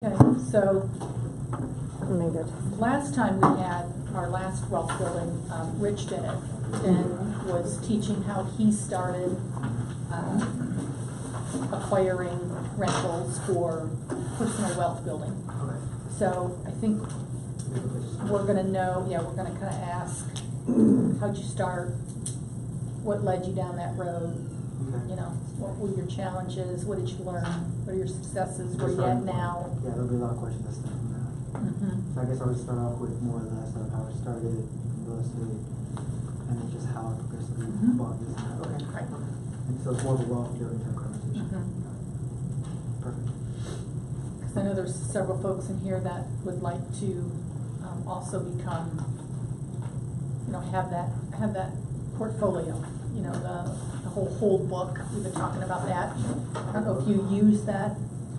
Okay, so last time we had our last wealth building, Rich did it and was teaching how he started acquiring rentals for personal wealth building. So I think we're going to know, we're going to kind of ask, how'd you start? What led you down that road? You know, what were your challenges? What did you learn? What are your successes? Where you at now? Yeah, there'll be a lot of questions this time. So I guess I would start off with more or less of how I started in real estate and then just how I progressively bought this and that. Okay. Right. And so it's more of a wealth building type conversation. Perfect. Because I know there's several folks in here that would like to also become, have that portfolio. You know, the whole book. We've been talking about that. I don't know if you use that.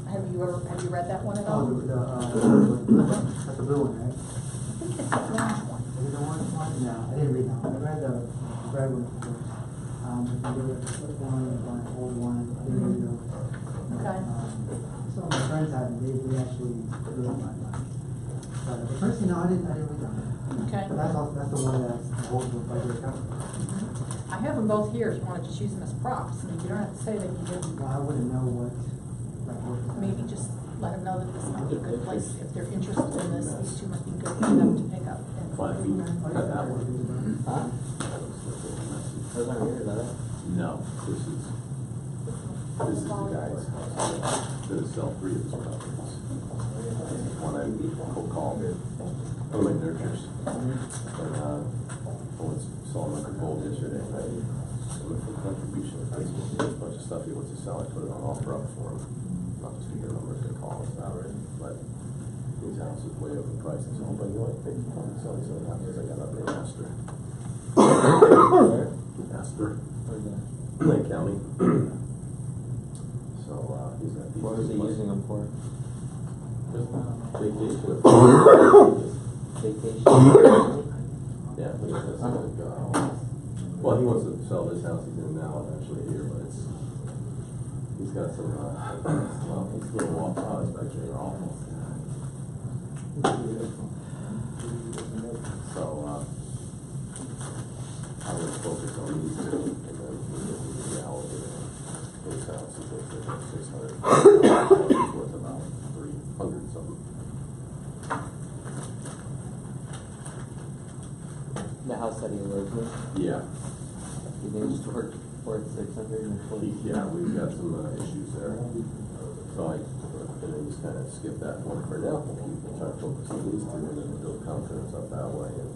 Have you read that one at all? Oh, that's the blue one, right? I think it's the orange one. Is it the orange one? No, I didn't read that one. I read the red one first. I did the flip one, the old one. I didn't read those. Okay. Some of my friends had them. They actually really liked that. But the first thing, no, I didn't read that one. Okay. But that's the one that's the whole book right there. I have them both here if you want to just use them as props. I mean, you don't have to say that you didn't. Well, I wouldn't know what Maybe just let them know that this might be a good place. If they're interested in this, these two might be good for them to pick up. Cut that one. Huh? Those aren't yours, are they? No, this is the guy's gonna sell 3 of his properties. One I called one of my nurtures. But someone saw him at the gold yesterday. So for contribution, a bunch of stuff he wants to sell. I put it on offer up for him. Not just figure numbers to call us about it, but his house is way overpriced. I said, oh, but you like big fun selling some houses. I got up in Astor. Astor. Lake County. So he's got these. What was he using them for? Just vacation. Vacation? Yeah, he has well, he wants to sell this house he's in now, actually here, but he's got some, well, these little walk pods back there are awful. So, I would focus on these two, and then the reality of this house is worth 600. It's worth about 300 something. The house that he lives in? Yeah. You think it's worth 640? Yeah, we've got some issues there. So I just kind of skip that one for now. We'll try to focus on these two and then build confidence up that way and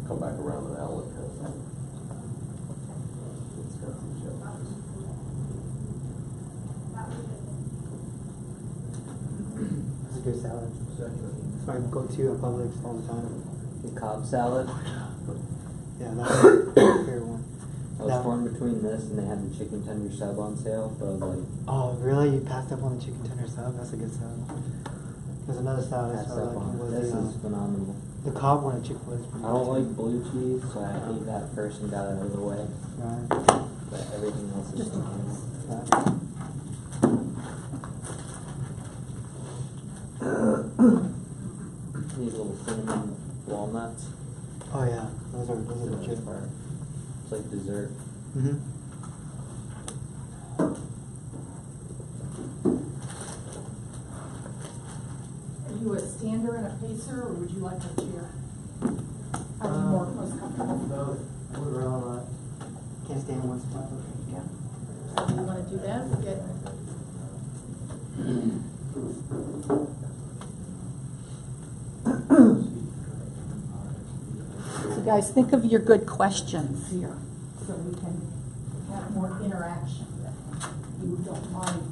come back around to that one. It's got some challenges. That's a good salad. It's my go-to at Publix all the time. The Cobb salad? Yeah, that's my favorite one. I was torn between this and they had the chicken tender sub on sale, but I was like, oh, really? You passed up on the chicken tender salad? That's a good salad. There's another salad passed that's up on. This is phenomenal. the Cobb one at Chick-fil-A is pretty I don't good. like blue cheese, so I ate that first and got it out of the way. Right. But everything else is nice. These little cinnamon walnuts. Oh yeah, those are the good part. It's like dessert. Are you a stander and a pacer, or would you like a chair? How are you most comfortable? Both. I would rather a lot. Can't stand one spot. Yeah. Do you want to do that? Get So guys, think of your good questions here, so we can have more interaction. If you don't mind.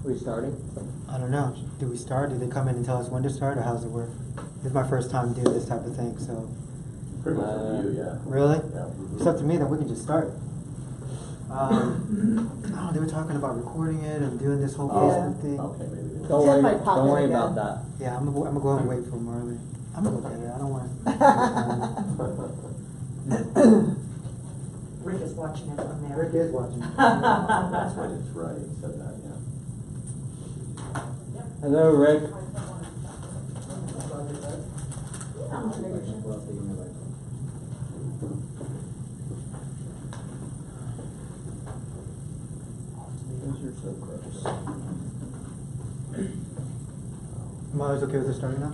We starting? I don't know. Do we start? Do they come in and tell us when to start, or how's it work? This is my first time doing this type of thing, so. Pretty much for you, yeah. Really? Yeah. It's up to me, then we can just start. Oh, they were talking about recording it and doing this whole Facebook thing. Okay, maybe. Don't Jen worry, might pop don't in worry again. about that. Yeah, I'm gonna go and wait for Marley. I'm gonna look at it. I don't want. Rick is watching it from there. Rick is watching. That's when it's right, he said that, yeah. Hello, Rick. You're so gross. Mother's okay with us starting now?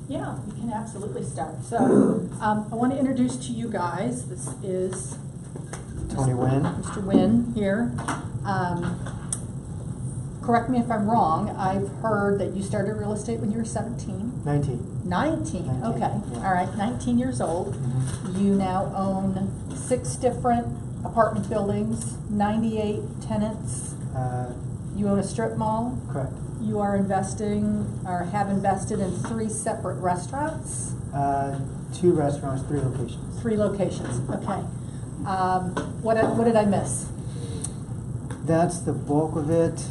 Yeah, we can absolutely start. So, I want to introduce to you guys, this is Tony Nguyen. Mr. Nguyen here. Correct me if I'm wrong, I've heard that you started real estate when you were 17. 19. 19, 19, okay. yeah. All right, 19 years old. Mm-hmm. You now own 6 different apartment buildings, 98 tenants. You own a strip mall. Correct. You are investing, or have invested in 3 separate restaurants. 2 restaurants, 3 locations. 3 locations, okay. What did I miss? That's the bulk of it.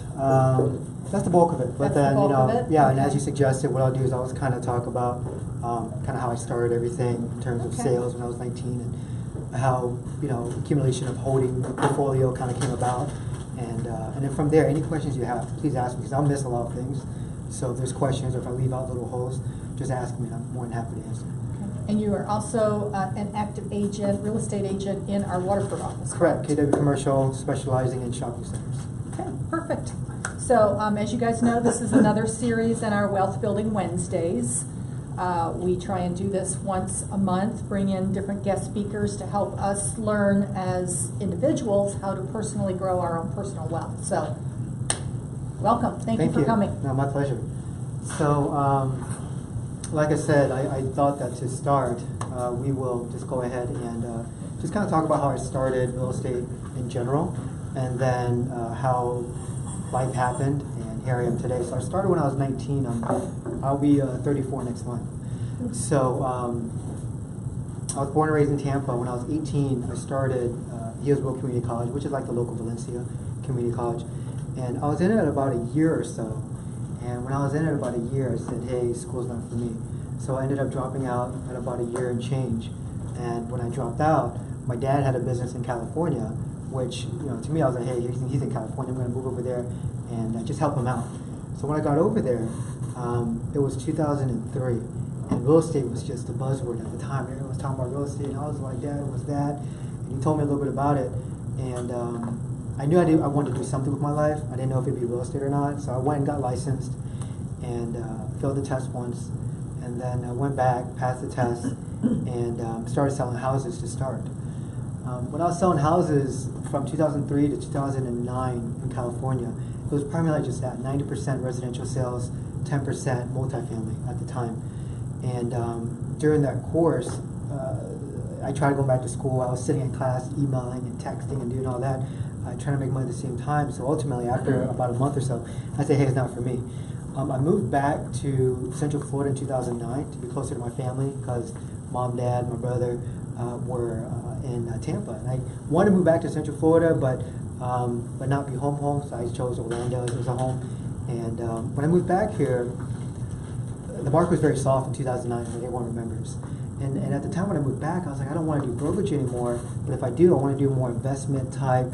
That's the bulk of it. But That's the then, bulk you know, of it? yeah, and Okay. as you suggested, what I'll do is I'll just kind of talk about kind of how I started everything in terms of Okay. sales when I was 19 and how, you know, accumulation of holding the portfolio kind of came about. And then from there, any questions you have, please ask me because I'll miss a lot of things. So if there's questions or if I leave out little holes, just ask me and I'm more than happy to answer. And you are also an active agent, real estate agent in our Waterford office. Correct. KW Commercial, specializing in shopping centers. Okay, perfect. So as you guys know, this is another series in our Wealth Building Wednesdays. We try and do this once a month, bring in different guest speakers to help us learn as individuals how to personally grow our own personal wealth. So welcome. Thank you for coming. No, my pleasure. So, like I said, I thought that to start, we will just go ahead and just kind of talk about how I started real estate in general, and then how life happened, and here I am today. So I started when I was 19. I'll be 34 next month. So I was born and raised in Tampa. When I was 18, I started Hillsborough Community College, which is like the local Valencia Community College. And I was in it about a year or so. And when I was in it about a year, I said, hey, school's not for me. So I ended up dropping out at about a year and change. And when I dropped out, my dad had a business in California, which, you know, to me, I was like, hey, he's in California. I'm going to move over there and just help him out. So when I got over there, it was 2003. And real estate was just a buzzword at the time. Everyone was talking about real estate. And I was like, Dad, what's that? And he told me a little bit about it. And I knew I wanted to do something with my life. I didn't know if it'd be real estate or not. So I went and got licensed and failed the test once. And then I went back, passed the test, and started selling houses to start. When I was selling houses from 2003 to 2009 in California, it was primarily just that, 90% residential sales, 10% multifamily at the time. And during that course, I tried going back to school. I was sitting in class, emailing and texting and doing all that, trying to make money at the same time. So ultimately, after about a month or so, I said, hey, it's not for me. I moved back to Central Florida in 2009 to be closer to my family because mom, dad, my brother were in Tampa. And I wanted to move back to Central Florida, but not be home. So I chose Orlando as a home. And when I moved back here, the market was very soft in 2009, as everyone remembers. And at the time when I moved back, I was like, I don't want to do brokerage anymore, but if I do, I want to do more investment type,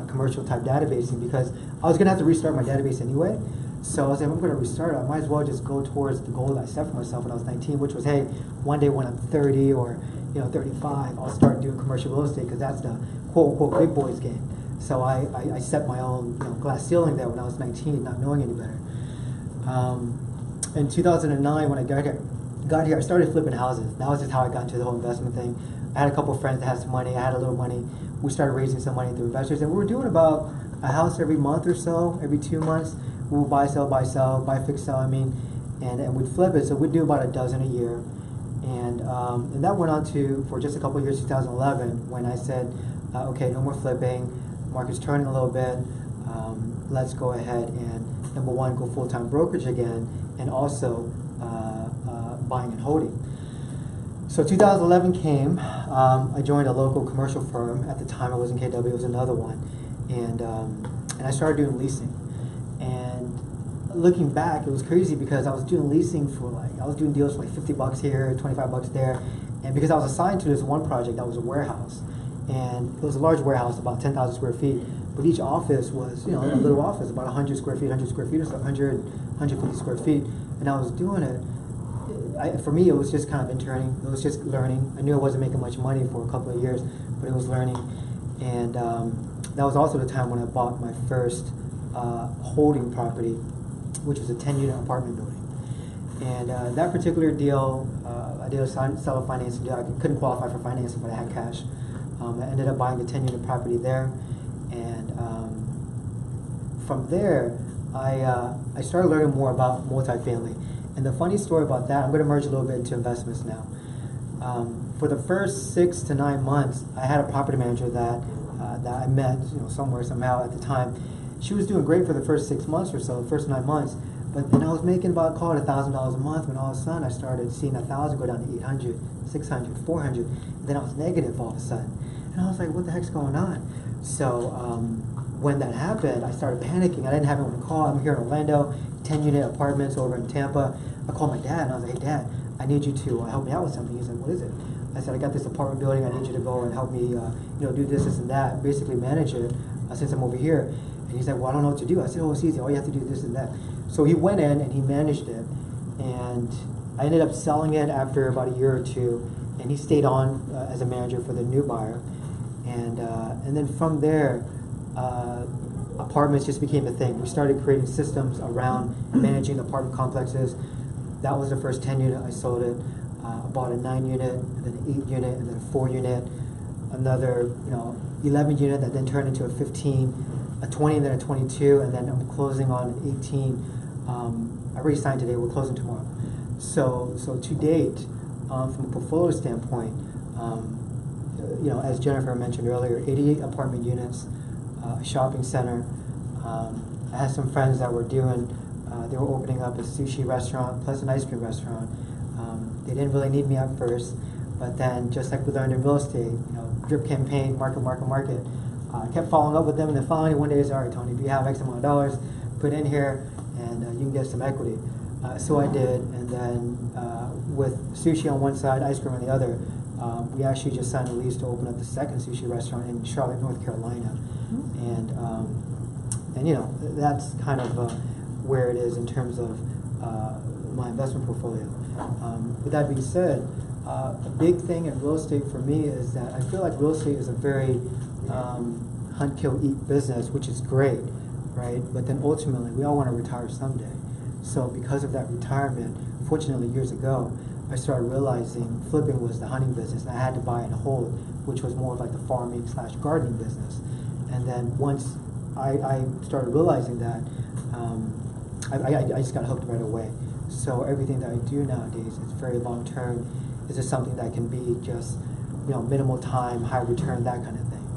commercial type databasing because I was going to have to restart my database anyway. So I was like, if I'm going to restart it, I might as well just go towards the goal that I set for myself when I was 19, which was, hey, one day when I'm 30 or 35, I'll start doing commercial real estate because that's the quote-unquote big boys game. So I set my own glass ceiling there when I was 19, not knowing any better. In 2009, when I got here, I started flipping houses. That was just how I got into the whole investment thing. I had a couple of friends that had some money. I had a little money. We started raising some money through investors, and we were doing about a house every month or so, every 2 months. We would buy, sell, buy, fix, sell. And we'd flip it. So we'd do about a dozen a year, and that went on for just a couple of years. 2011, when I said, okay, no more flipping. Market's turning a little bit. Let's go ahead and number one, go full-time brokerage again, and also buying and holding. So 2011 came. I joined a local commercial firm. At the time, it wasn't KW, it was another one, and I started doing leasing. And looking back, it was crazy because I was doing leasing I was doing deals for like $50 here, $25 there, and because I was assigned to this one project that was a warehouse, And it was a large warehouse, about 10,000 square feet. But each office was, you know, a little office, about 100 square feet, 100 square feet, or so, 150 square feet. And I was doing it. For me, it was just kind of interning. It was just learning. I knew I wasn't making much money for a couple of years, but it was learning. And that was also the time when I bought my first holding property, which was a 10-unit apartment building. And that particular deal, I did a seller financing deal. I couldn't qualify for financing, but I had cash. I ended up buying a 10-unit property there. And from there, I started learning more about multifamily. And the funny story about that, I'm going to merge a little bit into investments now. For the first 6 to 9 months, I had a property manager that I met, you know, somewhere, somehow at the time. She was doing great for the first 6 months or so, the first 9 months. But then I was making about, call it $1,000 a month, when all of a sudden I started seeing 1,000 go down to 800, 600, 400. And then I was negative all of a sudden. And I was like, what the heck's going on? So when that happened, I started panicking. I didn't have anyone to call. I'm here in Orlando, 10-unit apartments over in Tampa. I called my dad and I was like, hey, Dad, I need you to help me out with something. He's like, what is it? I said, I got this apartment building. I need you to go and help me, do this, and that, basically manage it since I'm over here. And he's like, well, I don't know what to do. I said, oh, it's easy. All you have to do is this and that. So he went in and he managed it. And I ended up selling it after about a year or two. And he stayed on as a manager for the new buyer. And then from there, apartments just became a thing. We started creating systems around managing apartment complexes. That was the first 10-unit. I sold it. I bought a 9-unit, and then an 8-unit, and then a 4-unit. Another, 11-unit that then turned into a 15, a 20, and then a 22, and then I'm closing on an 18. I already signed today. We're closing tomorrow. So to date, from a portfolio standpoint, as Jennifer mentioned earlier, 88 apartment units, a shopping center. I had some friends that were they were opening up a sushi restaurant plus an ice cream restaurant. They didn't really need me at first, but then just like we learned in real estate, drip campaign, market. I kept following up with them, and then finally one day they said, all right, Tony, if you have X amount of dollars, put in here, and you can get some equity. So I did, and then with sushi on one side, ice cream on the other, we actually just signed a lease to open up the second sushi restaurant in Charlotte, North Carolina. And that's kind of where it is in terms of my investment portfolio. With that being said, a big thing in real estate for me is that I feel like real estate is a very hunt, kill, eat business, which is great, right? But then ultimately, we all want to retire someday. So because of that retirement, fortunately years ago, I started realizing flipping was the hunting business, and I had to buy and hold, which was more of like the farming / gardening business. And then once I started realizing that, I just got hooked right away. So everything that I do nowadays is very long term. It's just something that can be just, minimal time, high return, that kind of thing.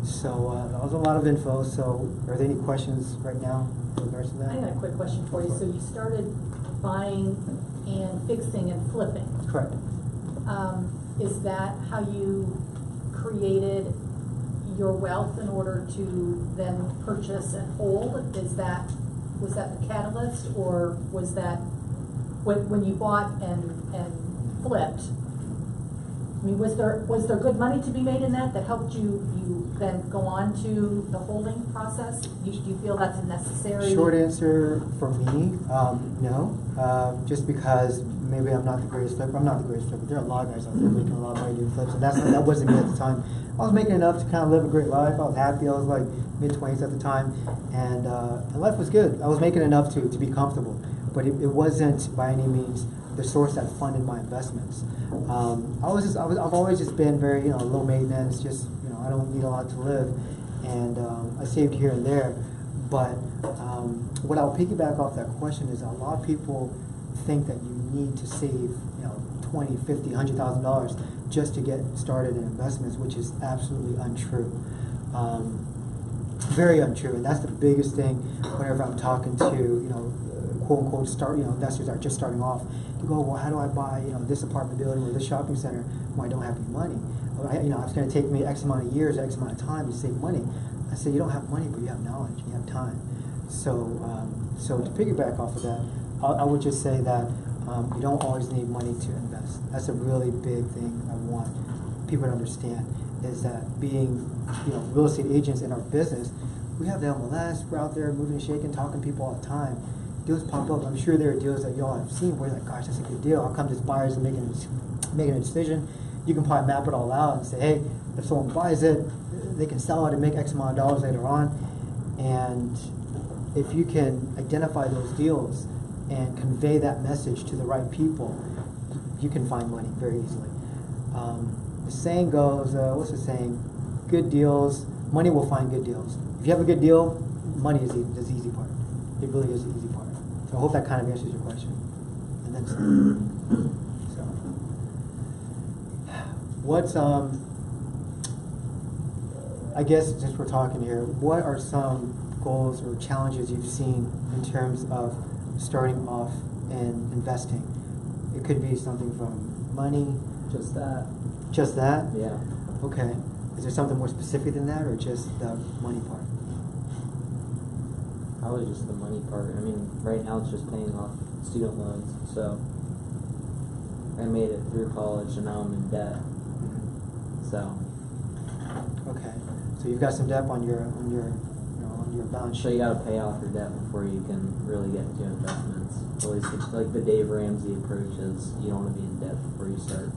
So that was a lot of info. So are there any questions right now with regards to that? I got a quick question for you. So you started buying and fixing and flipping. Correct. Is that how you created your wealth in order to then purchase and hold? Was that the catalyst, or was that when you bought and flipped? I mean, was there good money to be made in that helped you then go on to the holding process? Do you feel that's a necessary? Short answer for me, no. Just because maybe I'm not the greatest flipper. I'm not the greatest flipper. There are a lot of guys out there making a lot of money doing flips, and that wasn't me at the time. I was making enough to kind of live a great life. I was happy. I was like mid-20s at the time, and life was good. I was making enough to be comfortable, but it wasn't by any means the source that funded my investments. I've always just been very low maintenance. Just I don't need a lot to live, and I saved here and there. But what I'll piggyback off that question is a lot of people think that you need to save $20, $50, $100,000 just to get started in investments, which is absolutely untrue. Very untrue, and that's the biggest thing whenever I'm talking to quote unquote investors that are just starting off. You go, well, how do I buy this apartment building or this shopping center when I don't have any money? It's going to take me X amount of years, X amount of time to save money. I say you don't have money, but you have knowledge, you have time. So to piggyback off of that, I would just say that you don't always need money to invest. That's a really big thing I want people to understand. is that being, real estate agents in our business, we have the MLS. We're out there moving and shaking, talking to people all the time. Deals pop up. I'm sure there are deals that y'all have seen where you're like, gosh, that's a good deal. How come this buyer's making a decision? You can probably map it all out and say, hey, if someone buys it, they can sell it and make X amount of dollars later on. And if you can identify those deals and convey that message to the right people, you can find money very easily. The saying goes, what's the saying? Good deals, money will find good deals. If you have a good deal, money is the easy part. It really is the easy part. So I hope that kind of answers your question. And then so what's I guess since we're talking here, what are some goals or challenges you've seen in terms of starting off and investing? It could be something from money. Just that. Just that? Yeah. Okay. Is there something more specific than that, or just the money part? Probably just the money part. I mean, right now it's just paying off student loans. So I made it through college, and now I'm in debt. So. Okay. So you've got some debt on your balance sheet. So you got to pay off your debt before you can really get into investments. At least it's like the Dave Ramsey approach is you don't want to be in debt before you start.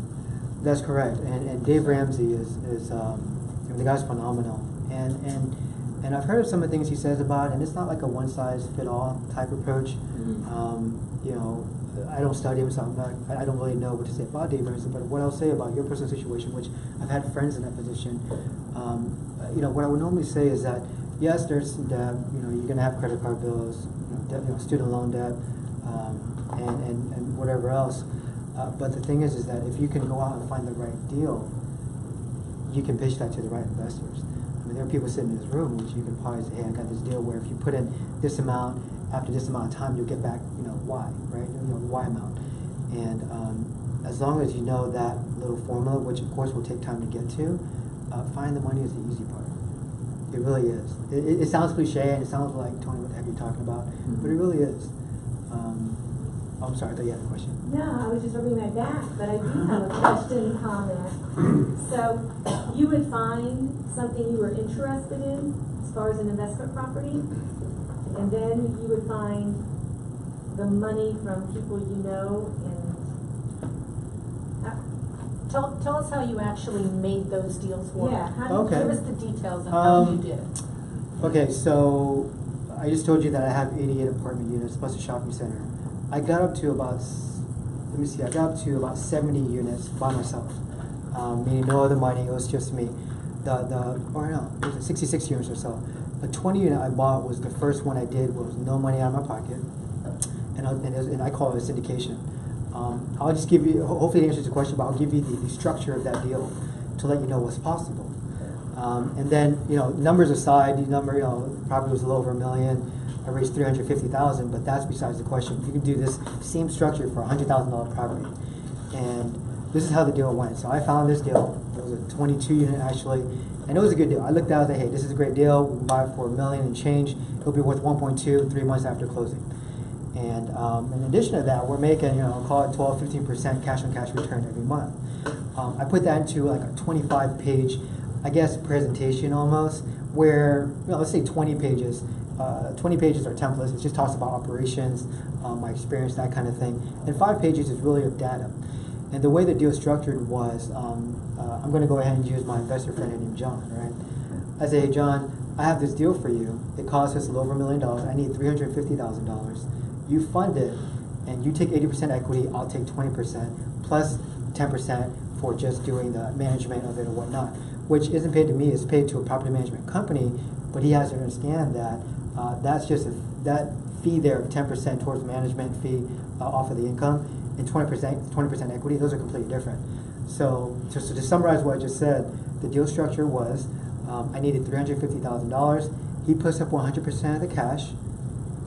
That's correct. And Dave Ramsey is the guy's phenomenal. And I've heard of some of the things he says about it, and it's not like a one-size-fit-all type approach. Mm-hmm. I don't study him, so I don't really know what to say about Dave Ramsey, but what I'll say about your personal situation, which I've had friends in that position, what I would normally say is that, yes, there's some debt, you're going to have credit card bills, student loan debt, and whatever else. But the thing is that if you can go out and find the right deal, you can pitch that to the right investors. I mean, there are people sitting in this room which you can probably say, hey, I got this deal where if you put in this amount, after this amount of time, you'll get back, Y, right? Y amount. And as long as you know that little formula, which of course will take time to get to, find the money is the easy part. It really is. It sounds cliche and it sounds like, Tony, what the heck are you talking about? Mm-hmm. But it really is. I'm sorry, I thought you had a question. No, I was just rubbing my back, but I do have a question comment. So you would find something you were interested in as far as an investment property, and then you would find the money from people you know, and Tell us how you actually made those deals work. Yeah, Okay. Give us the details of how you did it. Okay, so I just told you that I have 88 apartment units plus a shopping center. I got up to about 70 units by myself, meaning no other money, it was just me. It was 66 units or so. The 20 unit I bought was the first one I did was no money out of my pocket, and I call it a syndication. I'll just give you, hopefully it answers the question, but I'll give you the structure of that deal to let you know what's possible. And then, numbers aside, property was a little over $1 million. I raised $350,000, but that's besides the question. You can do this same structure for a $100,000 property. And this is how the deal went. So I found this deal. It was a 22 unit actually, and it was a good deal. I looked at it and said, hey, this is a great deal. We can buy it for $1 million and change. It'll be worth 1.2 3 months after closing. And in addition to that, we're making, call it 12-15% cash on cash return every month. I put that into like a 25-page, I guess, presentation almost, where, let's say 20 pages. 20 pages are templates. It just talks about operations, my experience, that kind of thing. And 5 pages is really of data. And the way the deal structured was, I'm going to go ahead and use my investor friend named John, right? I say, hey, John, I have this deal for you. It costs us a little over $1 million. I need $350,000. You fund it, and you take 80% equity. I'll take 20% plus 10% for just doing the management of it or whatnot, which isn't paid to me. It's paid to a property management company, but he has to understand that that's just that fee there of 10% towards management fee off of the income and 20% equity. Those are completely different. So to summarize what I just said, the deal structure was I needed $350,000. He puts up 100% of the cash.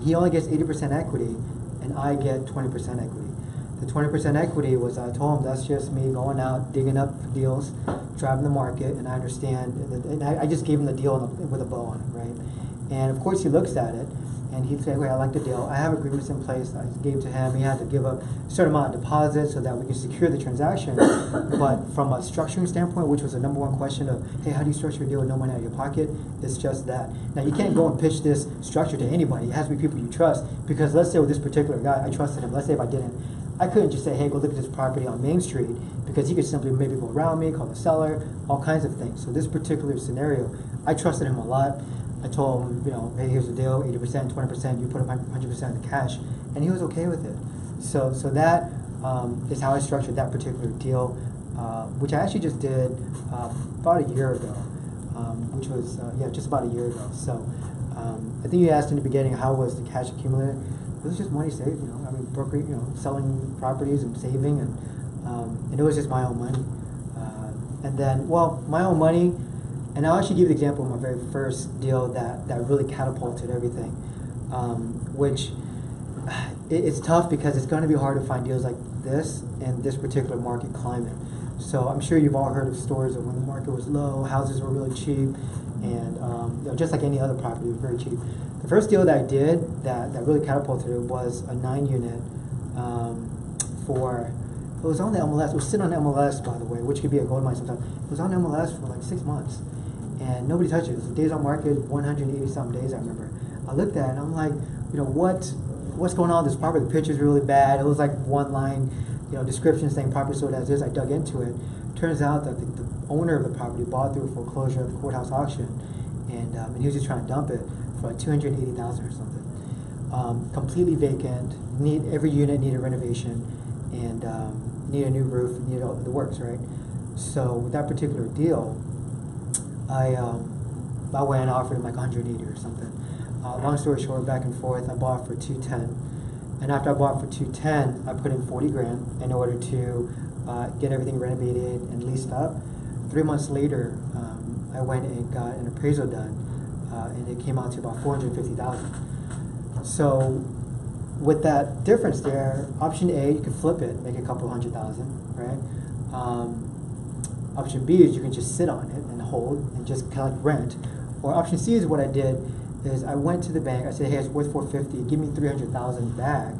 He only gets 80% equity, and I get 20% equity. The 20% equity was, I told him, that's just me going out, digging up deals, driving the market, and I understand. And I just gave him the deal with a bow on it, right? And of course he looks at it, and he'd say, "Wait, I like the deal. I have agreements in place." I gave to him. He had to give a certain amount of deposit so that we could secure the transaction. But from a structuring standpoint, which was the number one question of, "Hey, how do you structure a deal with no money out of your pocket?" It's just that. Now you can't go and pitch this structure to anybody. It has to be people you trust. Because let's say with this particular guy, I trusted him. Let's say if I didn't, I couldn't just say, "Hey, go look at this property on Main Street," because he could simply maybe go around me, call the seller, all kinds of things. So this particular scenario, I trusted him a lot. I told him, "Hey, here's the deal, 80%, 20%, you put up 100% of the cash," and he was okay with it. So that is how I structured that particular deal, which I actually just did about a year ago, which was, just about a year ago. So I think you asked in the beginning, how was the cash accumulated? It was just money saved, broker, selling properties and saving, and it was just my own money. And then, my own money. And I'll actually give you the example of my very first deal that really catapulted everything, which it's tough because it's going to be hard to find deals like this in this particular market climate. So I'm sure you've all heard of stories of when the market was low, houses were really cheap, and just like any other property, it was very cheap. The first deal that I did that really catapulted it was a 9-unit it was on the MLS. It was sitting on the MLS, by the way, which could be a gold mine sometimes. It was on the MLS for like 6 months. And nobody touched it. It was the days on market, 180-something days, I remember. I looked at it and I'm like, what's going on with this property? The picture's really bad. It was like one line, description saying property sold as is. I dug into it. Turns out that the owner of the property bought through a foreclosure at the courthouse auction, and he was just trying to dump it for like $280,000 or something. Completely vacant. Every unit needed renovation, and needed a new roof, needed all the works, right? So with that particular deal, I went and offered him like 180 or something. Long story short, back and forth, I bought for 210, and after I bought for 210, I put in 40 grand in order to get everything renovated and leased up. 3 months later, I went and got an appraisal done, and it came out to about 450,000. So with that difference there, option A, you can flip it, make a couple $100,000, right? Option B is you can just sit on it and hold and just collect rent. Or option C is what I did is I went to the bank. I said, "Hey, it's worth 450. Give me 300,000 back,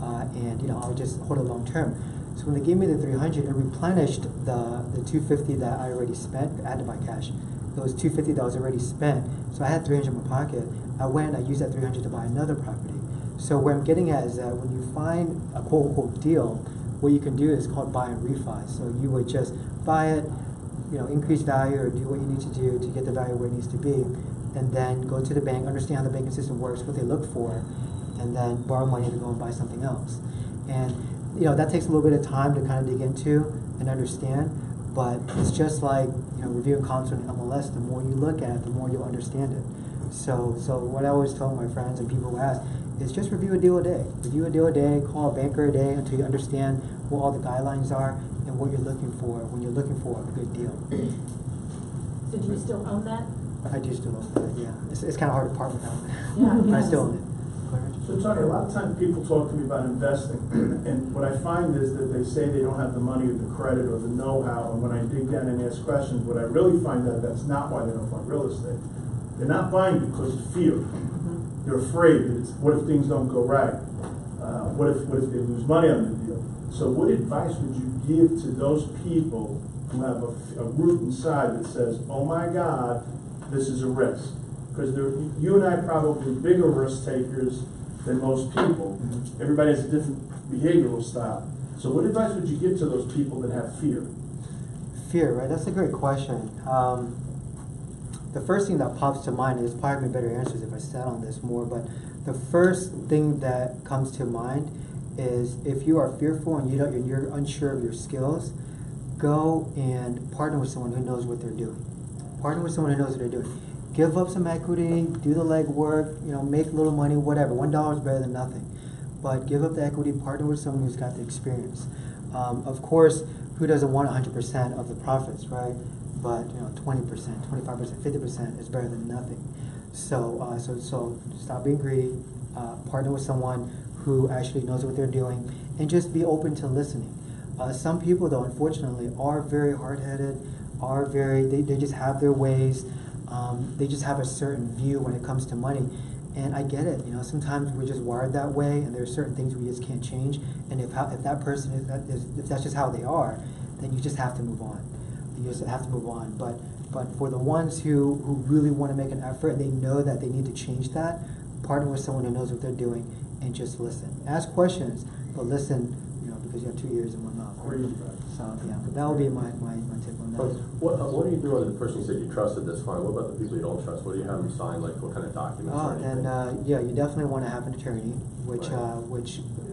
and I'll just hold it long term." So when they gave me the 300, it replenished the 250 that I already spent. I had to buy cash. It was 250 that was already spent. So I had 300 in my pocket. I went and I used that 300 to buy another property. So where I'm getting at is that when you find a quote unquote deal, what you can do is called buy and refi. So you would just buy it, increase value or do what you need to do to get the value where it needs to be, and then go to the bank, understand how the banking system works, what they look for, and then borrow money to go and buy something else. And that takes a little bit of time to kind of dig into and understand, but it's just like reviewing comps on MLS. The more you look at it, the more you'll understand it. So what I always tell my friends and people who ask is just review a deal a day. Review a deal a day, call a banker a day until you understand what all the guidelines are and what you're looking for when you're looking for a good deal. So do you still own that? I do still own that, yeah. It's kind of hard to part with that. Yeah. But I still own it. So Tony, a lot of times people talk to me about investing, and what I find is that they say they don't have the money or the credit or the know-how, and when I dig down and ask questions, what I really find out that's not why they don't buy real estate. They're not buying because of fear. They're afraid that what if things don't go right? What if they lose money on the deal? So what advice would you give to those people who have a root inside that says, "Oh my God, this is a risk"? Because you and I are probably bigger risk takers than most people. Everybody has a different behavioral style. So what advice would you give to those people that have fear? Fear, right? That's a great question. The first thing that pops to mind is probably better answers if I sat on this more, but the first thing that comes to mind is if you are fearful and you're unsure of your skills, go and partner with someone who knows what they're doing. Partner with someone who knows what they're doing. Give up some equity, do the legwork, make a little money, whatever. $1 is better than nothing. But give up the equity, partner with someone who's got the experience. Of course, who doesn't want 100% of the profits, right? But 20%, 25%, 50% is better than nothing. So stop being greedy. Partner with someone who actually knows what they're doing, and just be open to listening. Some people, though, unfortunately, are very hard-headed. They just have their ways. They just have a certain view when it comes to money, And I get it, you know, sometimes we're just wired that way, and there are certain things we just can't change. And if that person if that's just how they are, then you just have to move on. You just have to move on. But for the ones who really want to make an effort and they know that they need to change that, partner with someone who knows what they're doing and just listen. Ask questions, but listen, you know, because you have 2 ears and 1 mouth. So yeah, but that would be my tip on that. What do you do on the person you said you trusted that's fine? What about the people you don't trust? What do you have them sign? Like what kind of documents? Oh, then yeah, you definitely want to have an attorney, which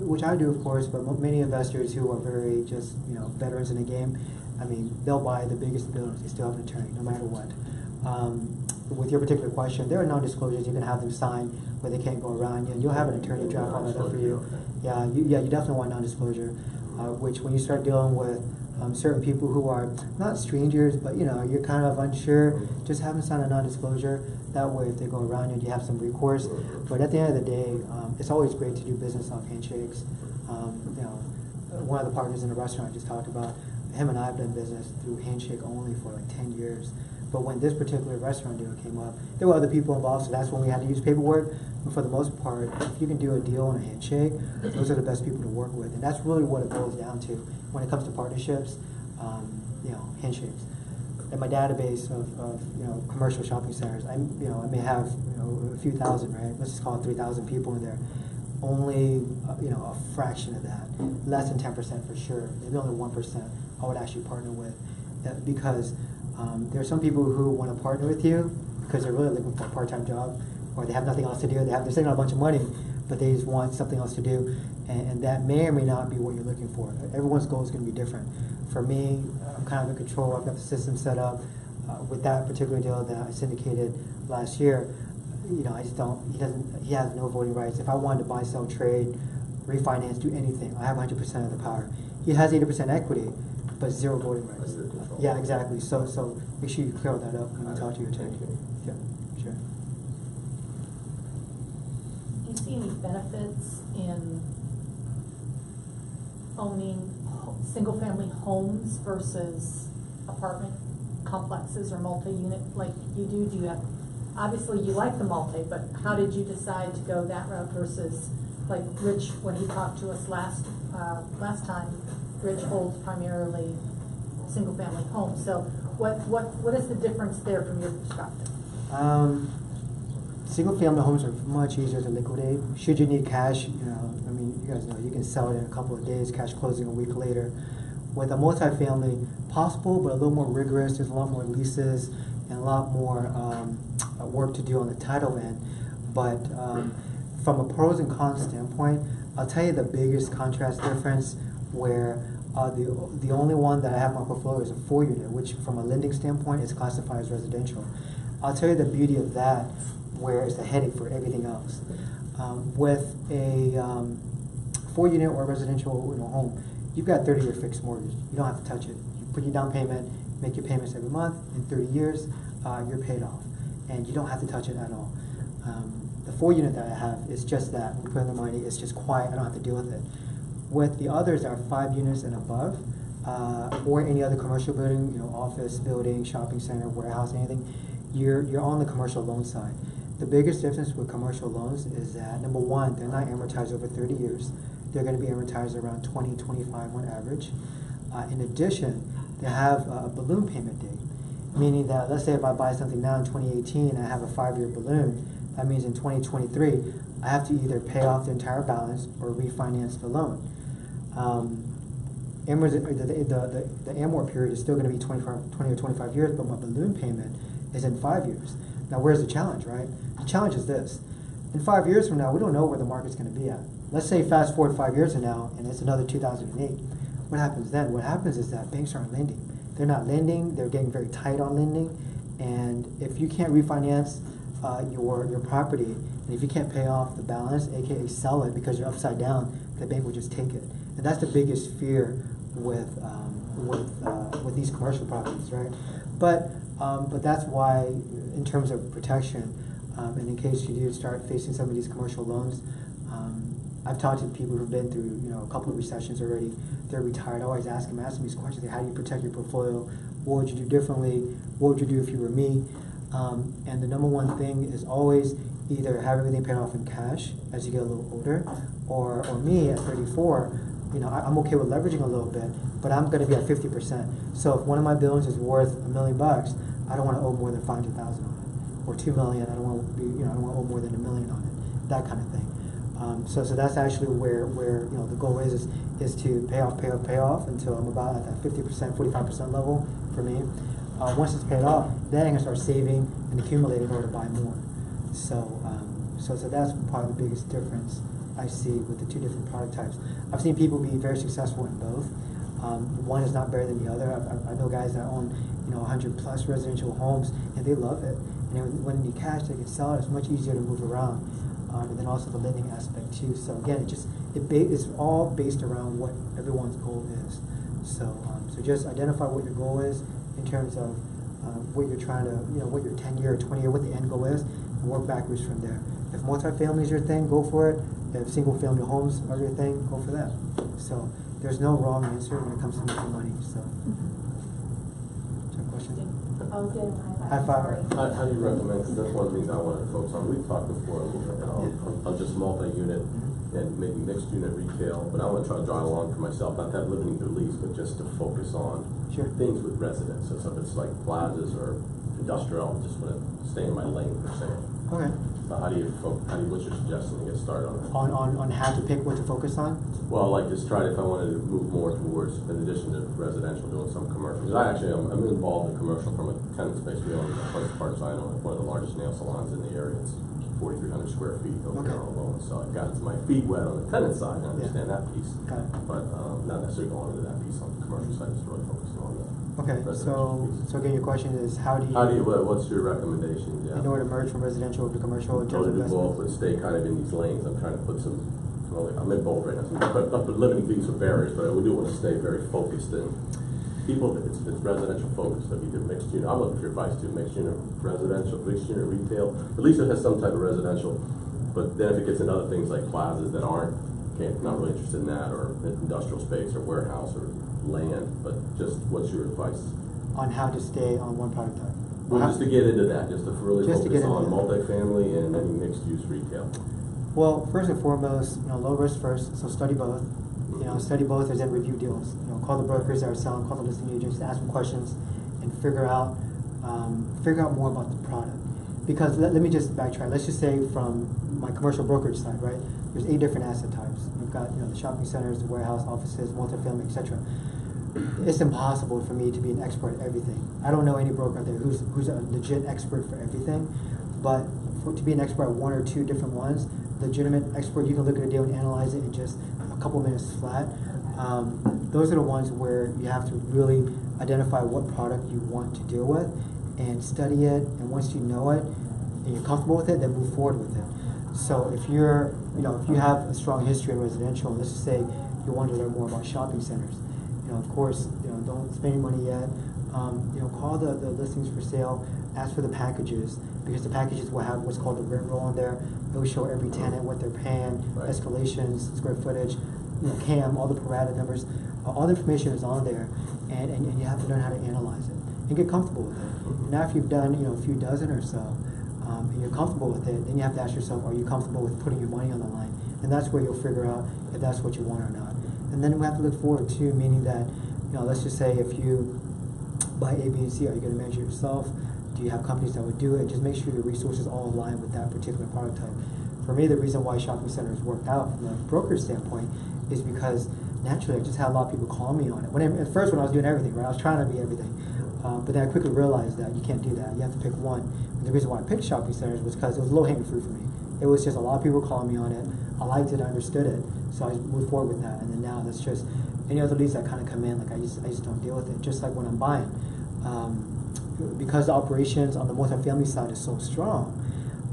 which I do, of course. But many investors who are very just veterans in the game, I mean, they'll buy the biggest buildings. They still have an attorney, no matter what. With your particular question, there are non-disclosures you can have them sign where they can't go around you. You'll have an attorney draft all that up for you. Yeah, you definitely want non-disclosure. Which when you start dealing with certain people who are not strangers, but you're kind of unsure, just have them sign a non-disclosure. That way, if they go around you have some recourse. But at the end of the day, it's always great to do business off handshakes. One of the partners in the restaurant I just talked about, him and I have done business through handshake only for like 10 years. But when this particular restaurant deal came up, there were other people involved, so that's when we had to use paperwork. But for the most part, if you can do a deal on a handshake, those are the best people to work with. And that's really what it boils down to when it comes to partnerships, handshakes. In my database of commercial shopping centers, I may have a few thousand, right? Let's just call it 3,000 people in there. Only a fraction of that, less than 10% for sure, maybe only 1% I would actually partner with, because there are some people who want to partner with you because they're really looking for a part-time job, or they have nothing else to do. They're saving out a bunch of money, but they just want something else to do, and that may or may not be what you're looking for. Everyone's goal is going to be different. For me, I'm kind of in control. I've got the system set up. With that particular deal that I syndicated last year, I just don't. He has no voting rights. If I wanted to buy, sell, trade, refinance, do anything, I have 100% of the power. He has 80% equity, but 0 voting rights. Yeah, exactly. So make sure you clear that up when you talk to your attorney. Yeah, sure. Do you see any benefits in owning single-family homes versus apartment complexes or multi-unit like you do? Do you have, obviously you like the multi, but how did you decide to go that route versus like Rich, when he talked to us last time, Rich holds primarily single-family homes. So what is the difference there from your perspective? Single-family homes are much easier to liquidate. Should you need cash, I mean, you guys know you can sell it in a couple of days, cash closing a week later. With a multifamily, possible, but a little more rigorous. There's a lot more leases and a lot more work to do on the title end. But from a pros and cons standpoint, I'll tell you the biggest contrast difference where the only one that I have in my portfolio is a 4-unit, which from a lending standpoint is classified as residential. I'll tell you the beauty of that, where it's a headache for everything else. With a 4-unit or residential home, you've got 30-year fixed mortgage. You don't have to touch it. You put your down payment, make your payments every month. In 30 years, you're paid off, and you don't have to touch it at all. The 4-unit that I have is just that. We put in the money. It's just quiet. I don't have to deal with it. With the others that are 5 units and above, or any other commercial building, office building, shopping center, warehouse, anything, you're on the commercial loan side. The biggest difference with commercial loans is that, number one, they're not amortized over 30 years. They're going to be amortized around 20, 25 on average. In addition, they have a balloon payment date, meaning that let's say if I buy something now in 2018 and I have a 5-year balloon, that means in 2023 I have to either pay off the entire balance or refinance the loan. The amort period is still going to be 20 or 25 years, but my balloon payment is in 5 years. Now, where's the challenge, right? The challenge is this. In 5 years from now, we don't know where the market's going to be at. Let's say fast forward 5 years from now, and it's another 2008. What happens then? What happens is that banks aren't lending. They're not lending. They're getting very tight on lending. And if you can't refinance your property, and if you can't pay off the balance, aka sell it because you're upside down, the bank will just take it. And that's the biggest fear with these commercial properties, right? But that's why, in terms of protection, and in case you do start facing some of these commercial loans, I've talked to people who've been through a couple of recessions already. They're retired. I always ask them these questions: how do you protect your portfolio? What would you do differently? What would you do if you were me? And the number one thing is always either have everything paid off in cash as you get a little older, or me at 34, I'm okay with leveraging a little bit, but I'm going to be at 50%. So if one of my buildings is worth $1 million, I don't want to owe more than $500,000 on it, or $2 million. I don't want to be, I don't want to owe more than $1 million on it. That kind of thing. So that's actually where the goal is to pay off until I'm about at that 50%, 45% level for me. Once it's paid off, then I can start saving and accumulating in order to buy more. So that's probably the biggest difference I see with the two different product types. I've seen people be very successful in both. One is not better than the other. I know guys that own 100 plus residential homes and they love it. And when they need cash, they can sell it. It's much easier to move around. And then also the lending aspect too. So again, it's all based around what everyone's goal is. So just identify what your goal is in terms of what you're trying to, what your 10-year or 20-year, what the end goal is, and work backwards from there. If multifamily is your thing, go for it. If single-family homes are your thing, go for that. So there's no wrong answer when it comes to making money. So, is there a question? Oh, good. High five. How do you recommend, because that's one of the things I want to focus on. We've talked before a little bit on just multi-unit and maybe mixed unit retail, but I want to try to draw a line for myself, not that living through lease, but just to focus on things with residents. So if it's like plazas or industrial, I just want to stay in my lane per se. Okay. So what's your suggestion to get started on that? On how to pick what to focus on? Well, like just try if I wanted to move more towards, in addition to residential, doing some commercial. Because I'm involved in commercial from a tenant space. We own a place part side on one of the largest nail salons in the area. It's 4,300 square feet over there alone. So I've gotten my feet wet on the tenant side. I understand that piece. Got it. But not necessarily going into that piece on the commercial side. Just really focusing on that. Okay, so again, your question is what's your recommendation? Yeah. In order to merge from residential to commercial? In order to do both, but stay kind of in these lanes. I'm trying to put some. I'm in both right now. But not the limiting these are barriers, but we do want to stay very focused in people. It's residential focused. Like either mixed unit. I'm looking for your advice too. Mixed unit residential, mixed unit retail. At least it has some type of residential. But then if it gets into other things like plazas that not really interested in that, or industrial space or warehouse or land, but just what's your advice on how to stay on one product type? Well, just to get into that, just to really focus on that. Multifamily and any mixed use retail. Well, first and foremost, low risk first, so study both. Study both and then review deals. Call the brokers that are selling, call the listing agents, ask them questions, and figure out more about the product. Because let me just backtrack. Let's just say from my commercial brokerage side, right? There's 8 different asset types. We've got the shopping centers, the warehouse, offices, multifamily, etc. It's impossible for me to be an expert at everything. I don't know any broker out there who's a legit expert for everything. But to be an expert at 1 or 2 different ones, legitimate expert, you can look at a deal and analyze it in just a couple minutes flat. Those are the ones where you have to really identify what product you want to deal with and study it. And once you know it and you're comfortable with it, then move forward with it. So if if you have a strong history in residential, let's just say you want to learn more about shopping centers, of course, don't spend any money yet. Call the listings for sale, ask for the packages, because the packages will have what's called the rent roll on there. It will show every tenant what they're paying, escalations, square footage, CAM, all the pro rata numbers, all the information is on there, and you have to learn how to analyze it and get comfortable with it. Now, if you've done a few dozen or so, and you're comfortable with it, then you have to ask yourself, are you comfortable with putting your money on the line? And that's where you'll figure out if that's what you want or not. And then we have to look forward to, meaning that, let's just say if you buy A, B, and C, are you going to manage it yourself? Do you have companies that would do it? Just make sure your resources all align with that particular product type. For me, the reason why shopping centers worked out from a broker standpoint is because naturally I just had a lot of people call me on it. At first when I was doing everything, right, I was trying to be everything. But then I quickly realized that you can't do that. You have to pick one. And the reason why I picked shopping centers was because it was low-hanging fruit for me. It was just a lot of people calling me on it. I liked it, I understood it, so I moved forward with that. And then now that's just any other leads that kind of come in, like I just don't deal with it. Just like when I'm buying, because the operations on the multifamily side is so strong,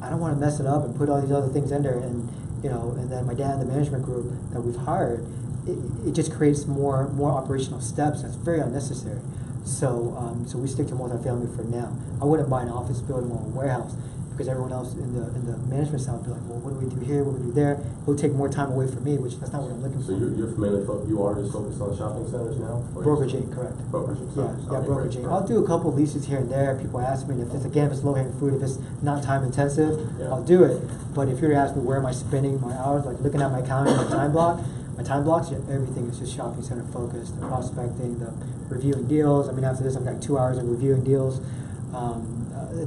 I don't want to mess it up and put all these other things in there. And and then my dad, the management group that we've hired, it just creates more operational steps. That's very unnecessary. So we stick to multifamily for now. I wouldn't buy an office building or a warehouse because everyone else in the management side will be like, well, what do we do here? What do we do there? It'll take more time away from me, which that's not what I'm looking So for. you're mainly you are just focused on shopping centers now? Or Brokeraging, correct. Brokeraging. Yeah, centers. yeah, Okay, brokeraging. great. I'll do a couple leases here and there. People ask me, and if it's low-hanging fruit, if it's not time intensive, Yeah. I'll do it. But if you're to ask me where am I spending my hours, like looking at my calendar, my time blocks, yeah, everything is just shopping center focused, the prospecting, the reviewing deals. I mean, after this, I've got 2 hours of reviewing deals,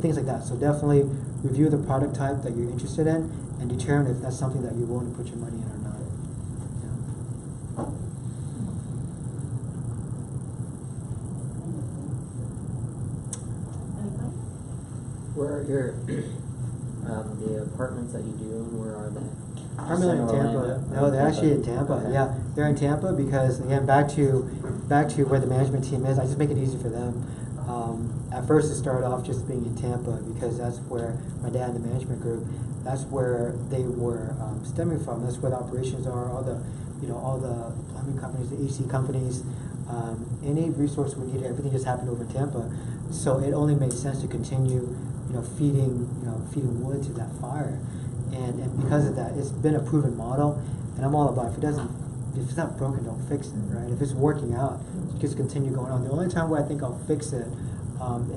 things like that. So definitely review the product type that you're interested in and determine if that's something that you're willing to put your money in or not. Yeah. Where are your the apartments that you do own? Where are they? Primarily in Tampa. No, they're actually in Tampa. Okay. Yeah, they're in Tampa because again, back to where the management team is. I just make it easy for them. At first, it started off just being in Tampa because that's where my dad and the management group. That's where they were stemming from. That's where the operations are. All the plumbing companies, the AC companies, any resource we needed. Everything just happened over in Tampa. So it only made sense to continue, feeding wood to that fire. And because of that, it's been a proven model, and I'm all about if it's not broken, don't fix it, right? If it's working out, just continue going on. The only time where I think I'll fix it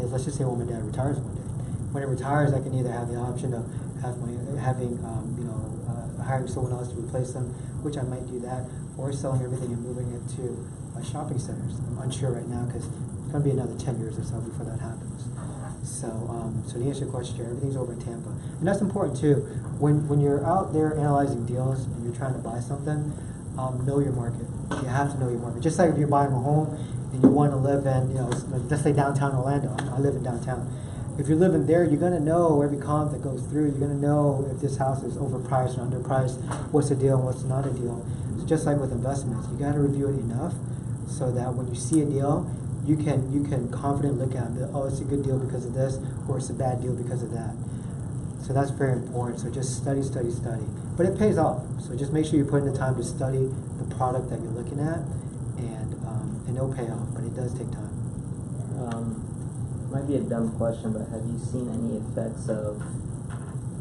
is, let's just say when my dad retires one day. When he retires, I can either have the option of hiring someone else to replace them, which I might do that, or selling everything and moving it to shopping centers. I'm unsure right now because it's going to be another 10 years or so before that happens. So to answer your question, everything's over in Tampa. And that's important too. When you're out there analyzing deals and you're trying to buy something, know your market. You have to know your market. Just like if you're buying a home and you want to live in, let's say downtown Orlando. I live in downtown. If you're living there, you're going to know every comp that goes through. You're going to know if this house is overpriced or underpriced, what's a deal and what's not a deal. So just like with investments, you got to review it enough so that when you see a deal, you can confidently look at it. Oh, it's a good deal because of this, or it's a bad deal because of that. So that's very important. So just study. But it pays off. So just make sure you put in the time to study the product that you're looking at, and it'll pay off. But it does take time. Might be a dumb question, but have you seen any effects of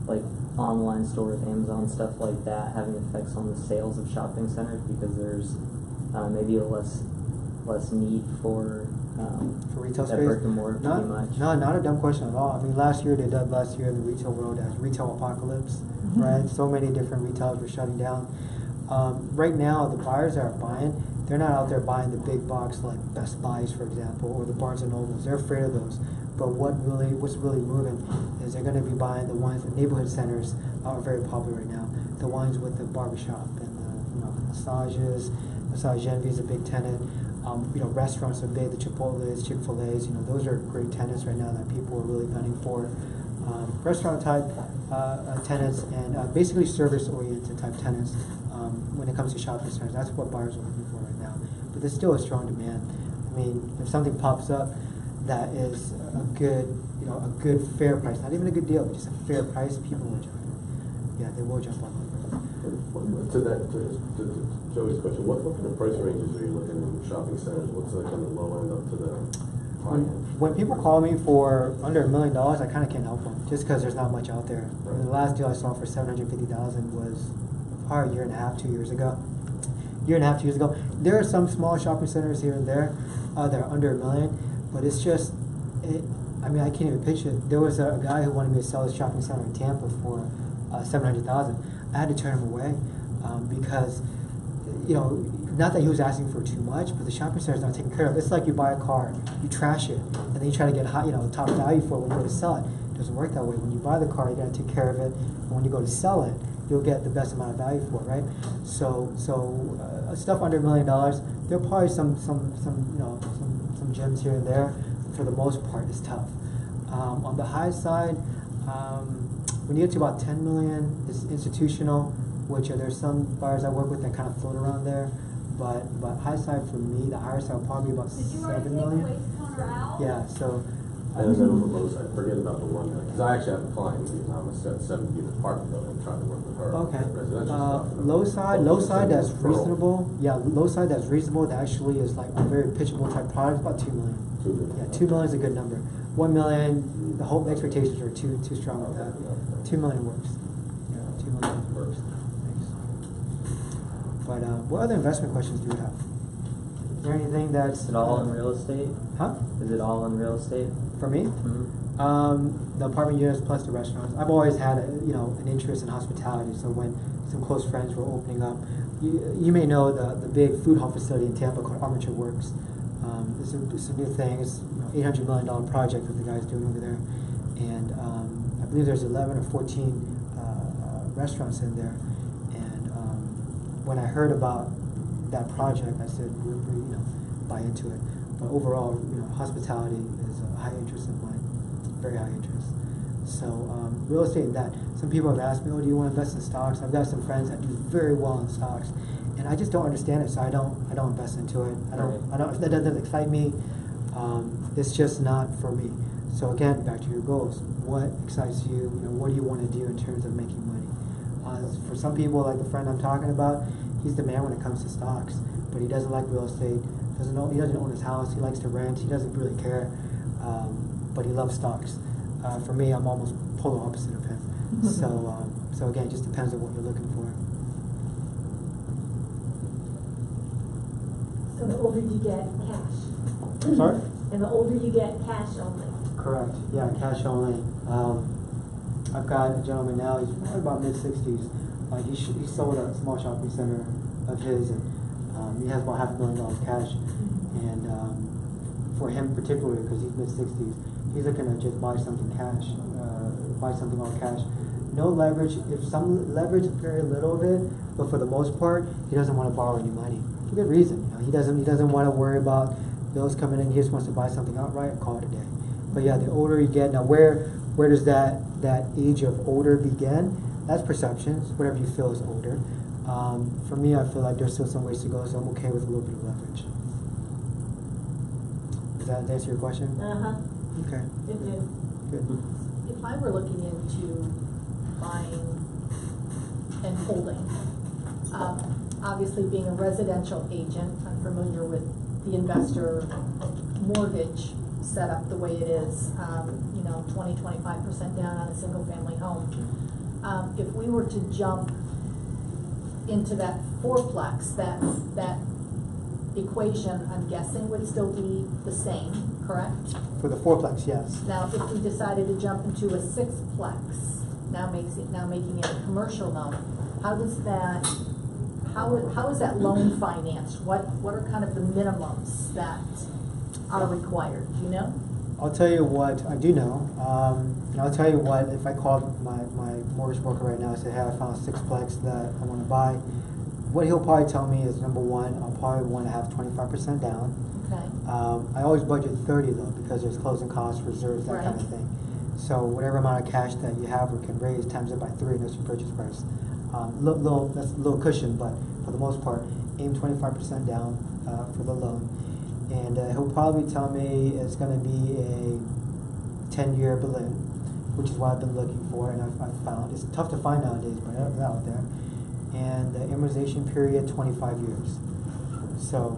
like online stores, Amazon, stuff like that, having effects on the sales of shopping centers because there's maybe a less need for retail that space? brick and mortar pretty much? No, not a dumb question at all. I mean, last year in the retail world as retail apocalypse, right? So many different retailers were shutting down. Right now, the buyers that are buying, they're not out there buying the big box like Best Buys, for example, or the Barnes and Nobles. They're afraid of those. But what's really moving is they're going to be buying the ones. The neighborhood centers are very popular right now. The ones with the barbershop and the massages. Massage Envy is a big tenant. Restaurants are big. The Chipotle's, Chick-fil-A's. Those are great tenants right now that people are really gunning for. Restaurant type tenants and basically service-oriented type tenants. When it comes to shopping centers, that's what buyers are looking for right now. But there's still a strong demand. I mean, if something pops up that is a good fair price, not even a good deal, but just a fair price, people will jump. Yeah, they will jump on it. To Joey's question, what kind of price ranges are you looking in shopping centers? What's like on the low end up to the high end? When people call me for under $1 million, I kind of can't help them, just because there's not much out there. Right. The last deal I saw for $750,000 was probably a year and a half, 2 years ago. There are some small shopping centers here and there that are under $1 million, but it's just, I can't even picture it. There was a guy who wanted me to sell his shopping center in Tampa for $700,000. I had to turn him away because, not that he was asking for too much, but the shopping center is not taken care of. It's like you buy a car, you trash it, and then you try to get top value for it when you go to sell it. It doesn't work that way. When you buy the car, you got to take care of it, and when you go to sell it, you'll get the best amount of value for it, right? So stuff under $1 million, there are probably some gems here and there. For the most part, it's tough. On the high side, when you get to about 10 million, it's institutional, which there's some buyers I work with that kind of float around there. But high side for me, the higher side will probably be about 7 million. Yeah, so And then for low side, forget about the one, because I actually have a client who's on a 7-unit apartment building, trying to work with her. on Okay. residential stuff. Low side that's Referral. reasonable. Yeah, low side that's reasonable. That actually is like a very pitchable type product. About 2 million. 2 million. Yeah, 2 million is a good number. 1 million, the whole expectations are too strong with that. 2 million works. Yeah, 2 million works. Thanks. But what other investment questions do you have? Is there anything that's Is it all in real estate? Huh? Is it all in real estate? For me? The apartment units plus the restaurants. I've always had an interest in hospitality. So when some close friends were opening up, you may know the big food hall facility in Tampa called Armature Works. It's a new thing. It's $800 million project that the guy's doing over there, and I believe there's 11 or 14 restaurants in there. And when I heard about that project, I said, we buy into it. But overall, hospitality is a high interest of mine, very high interest. So real estate and that. Some people have asked me, do you want to invest in stocks? I've got some friends that do very well in stocks, and I just don't understand it, so I don't invest into it. That doesn't excite me. It's just not for me. So again, back to your goals. What excites you? What do you want to do in terms of making money? For some people, like the friend I'm talking about, he's the man when it comes to stocks, but he doesn't like real estate. He doesn't own his house. He likes to rent. He doesn't really care, but he loves stocks. For me, I'm almost polar opposite of him. So again, it just depends on what you're looking for. So the older you get, cash. Sorry? And the older you get, cash only. Correct. Yeah, cash only. I've got a gentleman now. He's probably about mid-60s. He sold a small shopping center of his, and he has about $500,000 cash. And for him particularly, because he's mid-60s, he's looking to just buy something cash, buy something all cash. No leverage. If some leverage, very little of it, but for the most part, he doesn't want to borrow any money for good reason. He doesn't want to worry about bills coming in. He just wants to buy something outright and call it a day. But yeah, the older you get, now where does that age of older begin? That's perceptions. Whatever you feel is older. For me, I feel like there's still some ways to go, so I'm okay with a little bit of leverage. Does that answer your question? Okay. It did. Good. If I were looking into buying and holding, obviously being a residential agent, I'm familiar with the investor mortgage setup the way it is, 20-25% down on a single family home. If we were to jump into that fourplex, that equation, I'm guessing, would still be the same, correct? For the fourplex, yes. Now, if we decided to jump into a sixplex, now making it a commercial loan, how is that loan financed? What are kind of the minimums that are required? Do you know? I'll tell you what I do know, and I'll tell you what, if I called my mortgage broker right now and said, hey, I found a sixplex that I want to buy, what he'll probably tell me is, number one, I'll probably want to have 25% down. Okay. I always budget 30 though, because there's closing costs, reserves, that kind of thing. So whatever amount of cash that you have or can raise, times it by 3, and that's your purchase price. That's a little cushion, but for the most part, aim 25% down for the loan. And he'll probably tell me it's going to be a 10-year balloon, which is what I've been looking for, and I've found. It's tough to find nowadays, but it's out there. And the amortization period, 25 years. So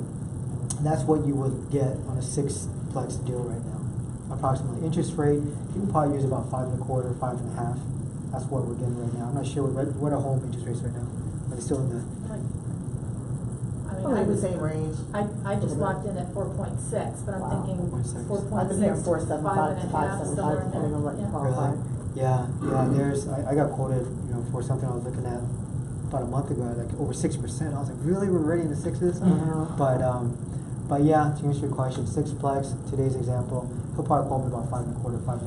that's what you would get on a sixplex deal right now, approximately. Interest rate, you can probably use about 5.25, 5.5. That's what we're getting right now. I'm not sure what are home interest rates right now, but it's still in the. Probably the same range. I just locked in at 4.6, but I'm thinking 4.6, I've been there 4.75 to 5.75, depending on what you qualify. Really? Yeah. There's I got quoted, for something I was looking at about a month ago, like over 6%. I was like, really, we're already in the sixes? But yeah, to answer your question, sixplex, today's example, he'll probably quote me about 5.25,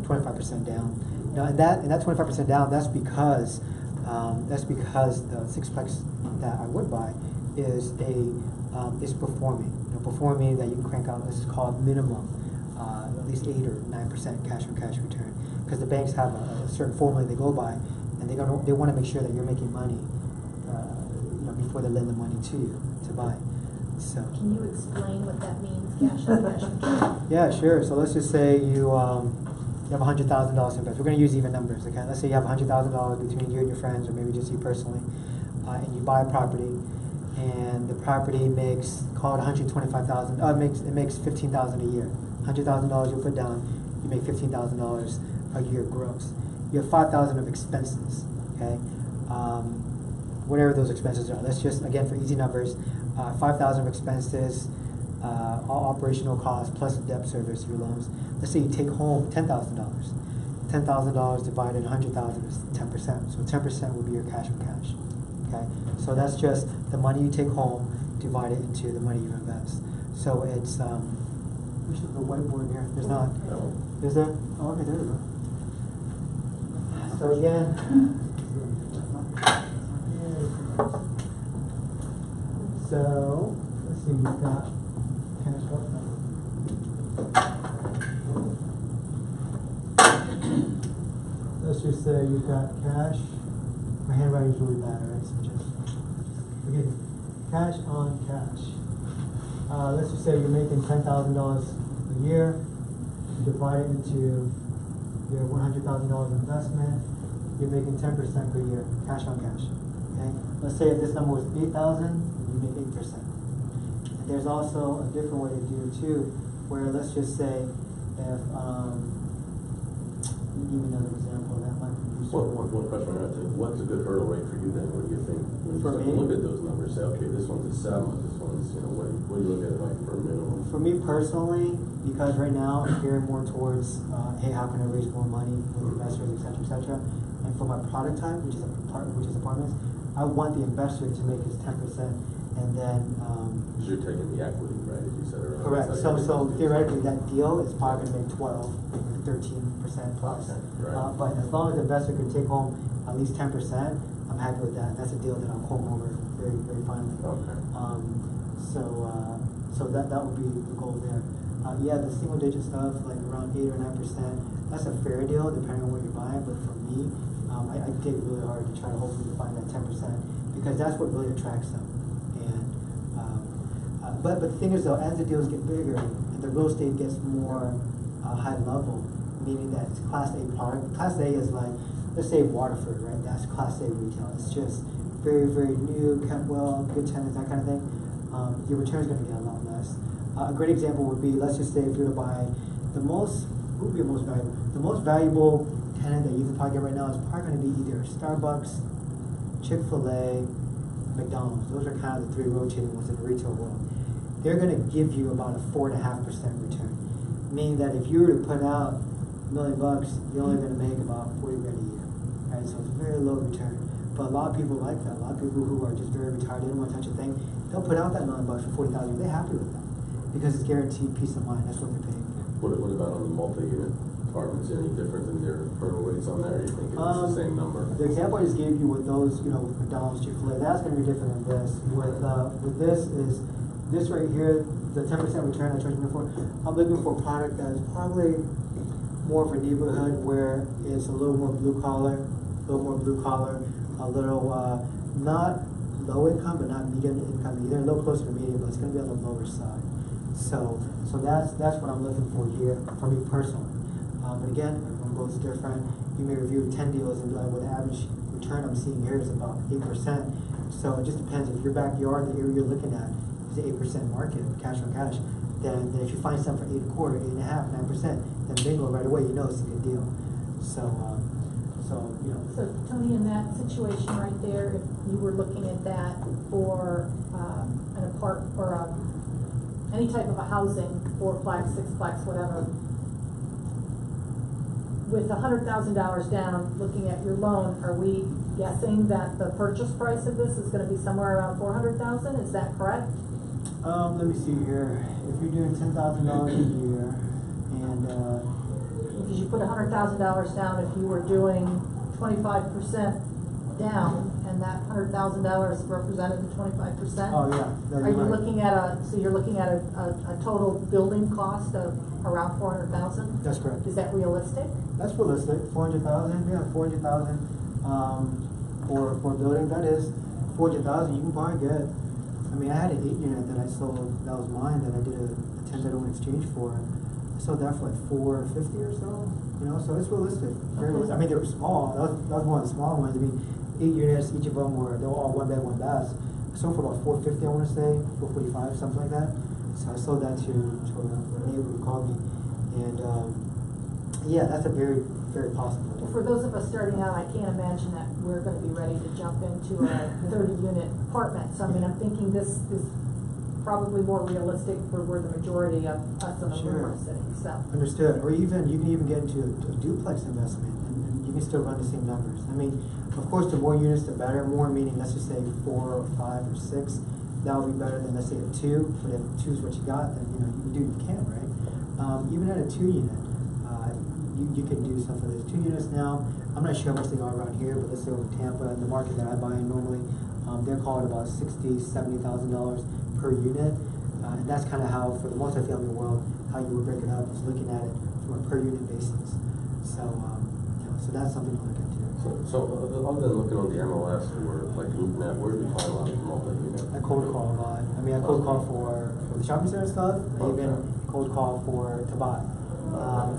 5.5%, 25% down. Now, and that 25% down, that's because the sixplex that I would buy is performing. Performing that you can crank out. This is called minimum, at least 8 or 9% cash on cash return, because the banks have a certain formula they go by, and they want to make sure that you're making money, before they lend the money to you to buy. So. Can you explain what that means, cash on cash return? Yeah, sure. So let's just say you have $100,000 to invest. We're going to use even numbers, okay? Let's say you have $100,000 between you and your friends, or maybe just you personally, and you buy a property, and the property makes, call it $125,000. It makes $15,000 a year. $100,000 you put down, you make $15,000 a year gross. You have $5,000 of expenses, okay? Whatever those expenses are. Let's just, again, for easy numbers, $5,000 of expenses, all operational costs plus debt service, your loans. Let's say you take home $10,000. $10,000 divided 100,000 is 10%. So 10% would be your cash on cash. Okay. So that's just the money you take home divided into the money you invest. So it's we should have a whiteboard here. There's not. No. Is there? Oh, okay, there we go. So again. So let's see, we've got cash what number? Let's just say you've got cash. My handwriting's really bad, alright? So just forgive me. Cash on cash. Let's just say you're making $10,000 a year. You divide it into your $100,000 investment. You're making 10% per year, cash on cash. Okay. Let's say if this number was 8,000, you make 8%. And there's also a different way to do it too, where let's just say if give me another example that might be useful. One question I have to, what's a good hurdle rate for you then? What do you think? When you For start me? to look at those numbers, say, okay, this one's a 7, this one's, what do you look at like for a minimum? For me personally, because right now I'm gearing more towards, hey, how can I raise more money with investors, et cetera, and for my product type, which is apartments, I want the investor to make his 10%, and then. Because you're taking the equity, right? As you said earlier. Correct. So theoretically, that deal is probably going to make 12, 13% plus. Right. But as long as the investor can take home at least 10%, I'm happy with that. That's a deal that I'll home over very, very finally. Okay. So that would be the goal there. Yeah, the single digit stuff, like around 8 or 9%, that's a fair deal depending on what you're buying. But for me, I dig really hard to try to hopefully find that 10% because that's what really attracts them. And but the thing is though, as the deals get bigger and the real estate gets more high level, meaning that it's Class A product. Class A is like, let's say Waterford, right? That's Class A retail. It's just very, very new, kept well, good tenants, that kind of thing. Your return is going to get a lot less. A great example would be, let's just say if you were to buy the most, who would be the most valuable? The most valuable tenant that you can probably get right now is probably going to be either Starbucks, Chick-fil-A, McDonald's. Those are kind of the three rotating ones in the retail world. They're going to give you about a 4.5% return. Meaning that if you were to put out $1 million, you're only going to make about 40 grand a year. Right? So it's a very low return. But a lot of people like that. A lot of people who are just very retired, they don't want to touch a thing, they'll put out that $1 million for 40,000. They're happy with that because it's guaranteed peace of mind. That's what they're paying. What about on the multi-unit apartments? Any difference in their hurdle rates on there? Or you think it's the same number? The example I just gave you with those, with McDonald's, Chick-fil-A, that's going to be different than this. With this is this right here, the 10% return I charged before. I'm looking for a product that is probably more of a neighborhood where it's a little more blue collar, a little not low income but not medium income either. A little closer to medium, but it's going to be on the lower side. So that's what I'm looking for here for me personally. But again, everyone goes different. You may review 10 deals and be like, well, the average return I'm seeing here is about 8%. So it just depends. If your backyard, the area you're looking at, is the 8% market, cash on cash, then if you find something for 8.25%, 8.5%, 9%, then bingo, right away, you know it's a good deal. So Tony, in that situation right there, if you were looking at that for an apartment or any type of a housing, 4-plex, 6-plex, whatever, with $100,000 down, looking at your loan, are we guessing that the purchase price of this is going to be somewhere around $400,000? Is that correct? let me see here. If you're doing $10,000 a year, and because you put $100,000 down, if you were doing 25% down, and that $100,000 represented the 25%. oh yeah, Are you looking at a total building cost of around $400,000? That's correct. Is that realistic? That's realistic. 400,000, yeah, 400,000 for a building. That is 400,000. You can probably get. I I mean, I had an 8 unit that I sold, that was mine, that I did a 10-bedroom exchange for. I sold that for like $450 or so, you know, so it's realistic, very realistic. I mean, they were small, that was one of the small ones. I mean, 8 units, each of them they were all 1 bed, 1 bath. I sold for about $450, I want to say, $445, something like that. So I sold that to a neighbor who called me, and yeah, that's a very, very possible. Well, for those of us starting out, I can't imagine that we're going to be ready to jump into a 30-unit apartment. So I mean, I'm thinking this is probably more realistic for where the majority of us in the room are sitting. So Understood. Or even you can even get into a duplex investment, and you can still run the same numbers. I mean, of course, the more units, the better. More meaning, let's just say 4 or 5 or 6. That would be better than, let's say, a 2. But if 2 is what you got, then you know you can, right? Even at a 2 unit, you can do stuff for those 2 units now. I'm not sure how much they are around here, but let's say over Tampa, in the market that I buy in normally, they're calling about $60,000, $70,000 per unit, and that's kind of how, for the multifamily world, how you would break it up, is looking at it from a per unit basis. So, you know, so that's something to look into. So other than looking on the MLS or like LoopNet, where do we find a lot of multi-unit? I cold call a lot. I mean, I cold call for the shopping center stuff. I even cold call to buy.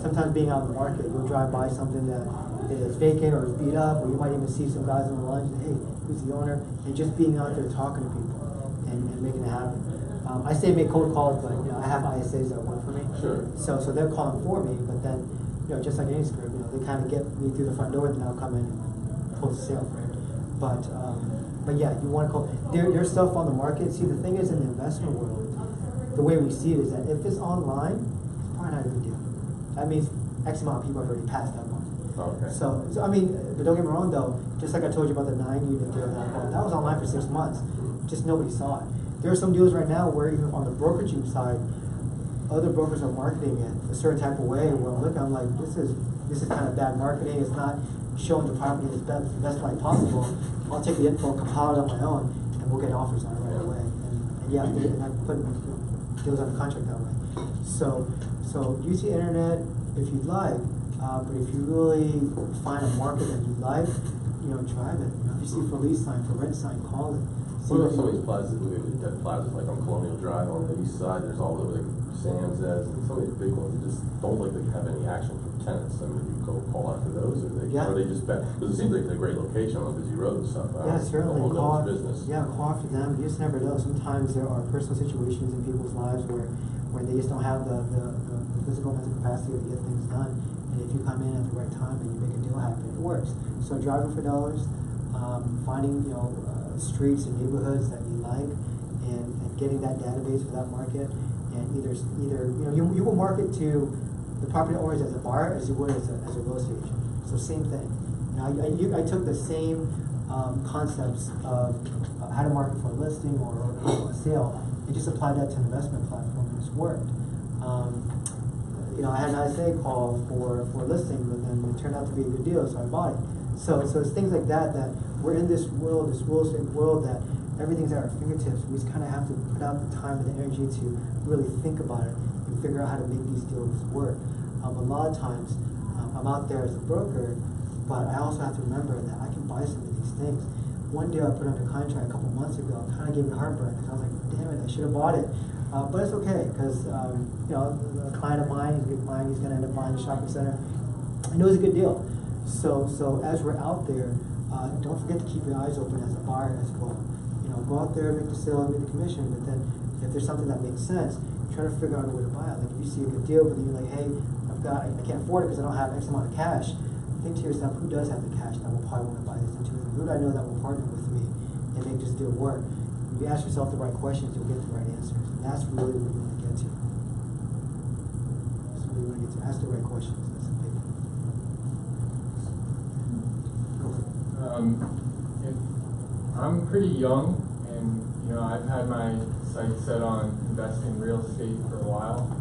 Sometimes being out in the market, you'll drive by something that is vacant or is beat up, or you might even see some guys on the lunch and, hey, who's the owner? And just being out there talking to people and making it happen. I say make cold calls, but you know, I have ISAs that work for me. Sure. So they're calling for me, but then, you know, just like any script, you know, they kind of get me through the front door and then I'll come in and close the sale, right? But yeah, you want to call. There's stuff on the market. See, the thing is, in the investment world, the way we see it is that if it's online, it's probably not a good deal. That means X amount of people have already passed that one. Okay. So I mean, but don't get me wrong though, just like I told you about the 9-unit deal that I bought, that was online for 6 months. Just nobody saw it. There are some deals right now where even on the brokerage side, other brokers are marketing it a certain type of way where I'm looking, I'm like, this is kind of bad marketing, it's not showing the property in the best light possible. I'll take the info, compile it on my own, and we'll get offers on it right away. And yeah, and I put deals under contract that way. So use the internet if you'd like, but if you really find a market that you like, you know, drive it. You know, if you see for lease sign, for rent sign, call it. What about some of these plazas? Look at the plazas like on Colonial Drive on the east side. There's all over like Sam's, and some of these big ones that just don't look like they have any action from tenants. I mean, you go call after those, or they just bet because it seems like they're a great location on a busy road and stuff. Yeah, certainly. Call business. Yeah, call after them. You just never know. Sometimes there are personal situations in people's lives where they just don't have the physical mental capacity to get things done. And if you come in at the right time and you make a deal happen, it works. So driving for dollars, finding streets and neighborhoods that you like, and getting that database for that market, and either you will market to the property owners as a buyer as you would as a real estate agent. So same thing. You know, I took the same concepts of how to market for a listing or a sale and just applied that to an investment platform, and it's worked. You know, I had an ISA call for a listing, but then it turned out to be a good deal, so I bought it. So it's things like that we're in this world, this real estate world, that everything's at our fingertips. We just kind of have to put out the time and the energy to really think about it and figure out how to make these deals work. A lot of times, I'm out there as a broker, but I also have to remember that I can buy some of these things. One deal I put under contract a couple months ago kind of gave me heartburn because I was like, damn it, I should have bought it. But it's okay because you know, a client of mine, he's a good client, he's going to end up buying the shopping center. I know it's a good deal. So as we're out there, don't forget to keep your eyes open as a buyer as well. You know, go out there, make the sale, make the commission, but then if there's something that makes sense, try to figure out a way to buy it. Like if you see a good deal, but then you're like, hey, I can't afford it because I don't have X amount of cash. Think to yourself, who does have the cash that will probably want to buy this into it? Who do I know that will partner with me and make this deal work? If you ask yourself the right questions, you'll get the right answers. And that's really what you want to get to. That's what you want to get to. Ask the right questions. That's the big one. Go ahead. I'm pretty young, and you know, I've had my sights set on investing in real estate for a while.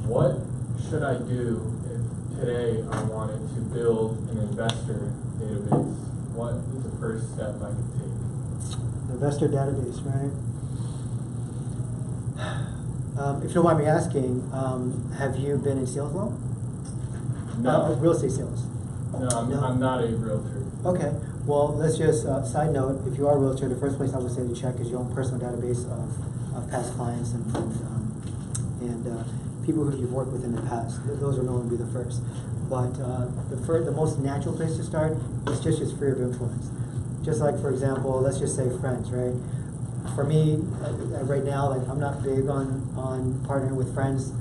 What should I do if today I wanted to build an investor database? What is the first step I could take? Investor database, right? If you don't mind me asking, have you been in sales long? No. Real estate sales. No, I'm not a realtor. Okay, well, let's just, side note, if you are a realtor, the first place I would say to check is your own personal database of past clients and people who you've worked with in the past. Those will normally be the first. But the most natural place to start is just your sphere of influence. Just like, for example, let's just say friends, right? For me, right now, like, I'm not big on partnering with friends.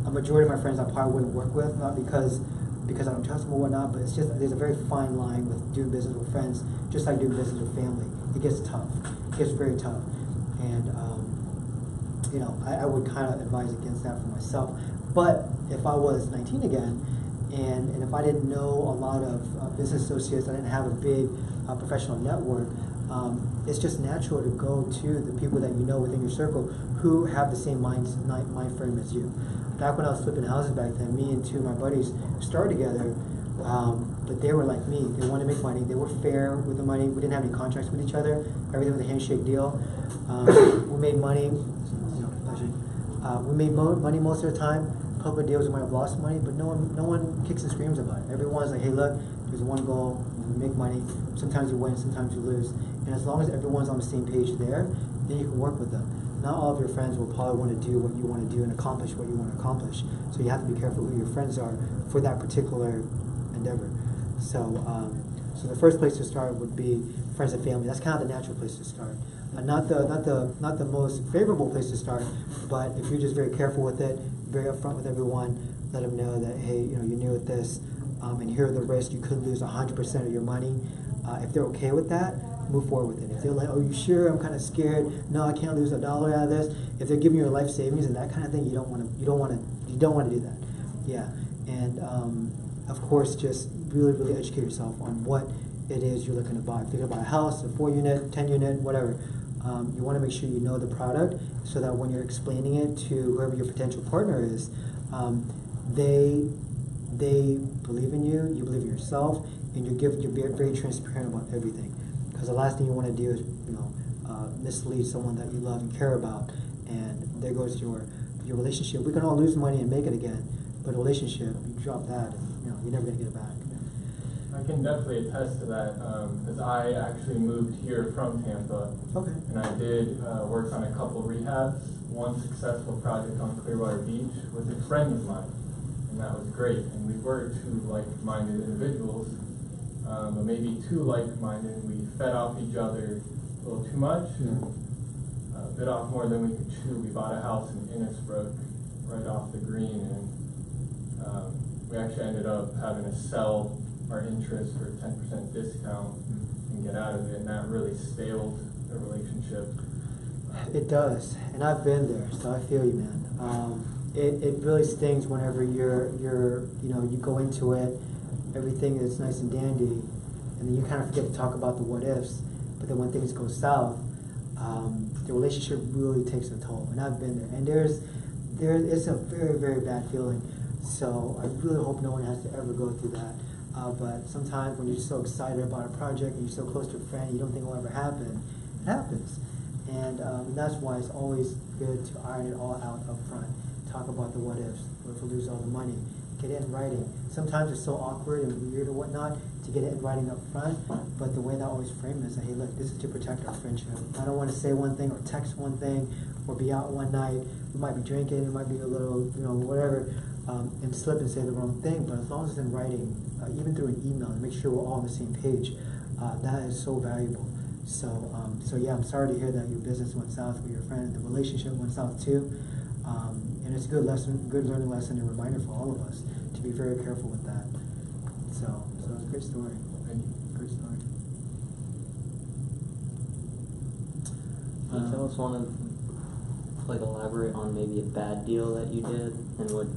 A majority of my friends I probably wouldn't work with, not because I don't trust them or whatnot, but it's just there's a very fine line with doing business with friends, just like doing business with family. It gets tough. It gets very tough. And, you know, I would kind of advise against that for myself. But if I was 19 again, and if I didn't know a lot of business associates, I didn't have a big professional network, it's just natural to go to the people that you know within your circle who have the same mind frame as you. Back when I was flipping houses back then, me and two of my buddies started together, but they were like me. They wanted to make money. They were fair with the money. We didn't have any contracts with each other. Everything was a handshake deal. We made money. We made money most of the time. A couple of deals we might have lost money, but no one kicks and screams about it. Everyone's like, hey, look, there's one goal. We make money. Sometimes you win, sometimes you lose. And as long as everyone's on the same page there, then you can work with them. Not all of your friends will probably want to do what you want to do and accomplish what you want to accomplish. So you have to be careful who your friends are for that particular endeavor. So, so the first place to start would be friends and family. That's kind of the natural place to start. Not the most favorable place to start, but if you're just very careful with it, very upfront with everyone, let them know that, hey, you know, you're new at this, and here are the risks. You could lose 100% of your money. If they're okay with that, move forward with it. If they're like, oh, you sure? I'm kind of scared. No, I can't lose $1 out of this. If they're giving you your life savings and that kind of thing, you don't want to do that. Yeah, and of course, just really educate yourself on what it is you're looking to buy. If you're gonna buy a house, a 4-unit, 10-unit, whatever, you want to make sure you know the product so that when you're explaining it to whoever your potential partner is, they believe in you, you believe in yourself, and you're very transparent about everything. Because the last thing you want to do is, you know, mislead someone that you love and care about, and there goes your relationship. We can all lose money and make it again, but a relationship, you drop that, and you know, you're never gonna get it back. I can definitely attest to that, because I actually moved here from Tampa. Okay. And I did work on a couple rehabs. One successful project on Clearwater Beach with a friend of mine, and that was great. And we were two like-minded individuals, but maybe too like-minded. We fed off each other a little too much, bit off more than we could chew. We bought a house in Innisbrook, right off the green, and we actually ended up having to sell our interest for a 10% discount and get out of it, and that really staled the relationship. It does, and I've been there, so I feel you, man. It really stings whenever you go into it, everything is nice and dandy, and then you kind of forget to talk about the what ifs. But then when things go south, the relationship really takes a toll, and I've been there. And it's a very bad feeling. So I really hope no one has to ever go through that. But sometimes when you're so excited about a project and you're so close to a friend, you don't think it will ever happen. It happens. And that's why it's always good to iron it all out up front. Talk about the what ifs. What if we lose all the money? Get it in writing. Sometimes it's so awkward and weird and whatnot to get it in writing up front, but the way that I always frame it is that, hey, look, this is to protect our friendship. I don't want to say one thing or text one thing or be out one night. We might be drinking, it might be a little, whatever, and slip and say the wrong thing, but as long as it's in writing, even through an email, to make sure we're all on the same page, that is so valuable. So yeah, I'm sorry to hear that your business went south with your friend, the relationship went south too. And it's a good learning lesson and reminder for all of us to be very careful with that. So it's a great story. Thank you. Great story. Can you tell us elaborate on maybe a bad deal that you did and what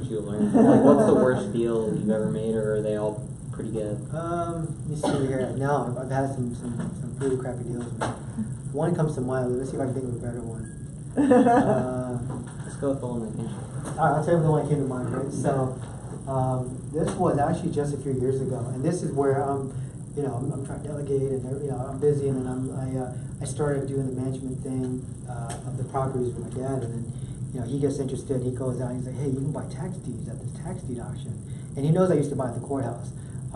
you learned? What's the worst deal you've ever made, or are they all pretty good? Let me see here. No, I've had some really crappy deals. One comes to mind. Let's see if I can think of a better one. Let's go with the one that came. All right, I'll tell you the one that came to mind. Right? So this was actually just a few years ago, and this is where I'm trying to delegate, and I'm busy, and then I started doing the management thing of the properties with my dad, and then he gets interested. He goes out and he's like, hey, you can buy tax deeds at this tax deed auction, and he knows I used to buy at the courthouse.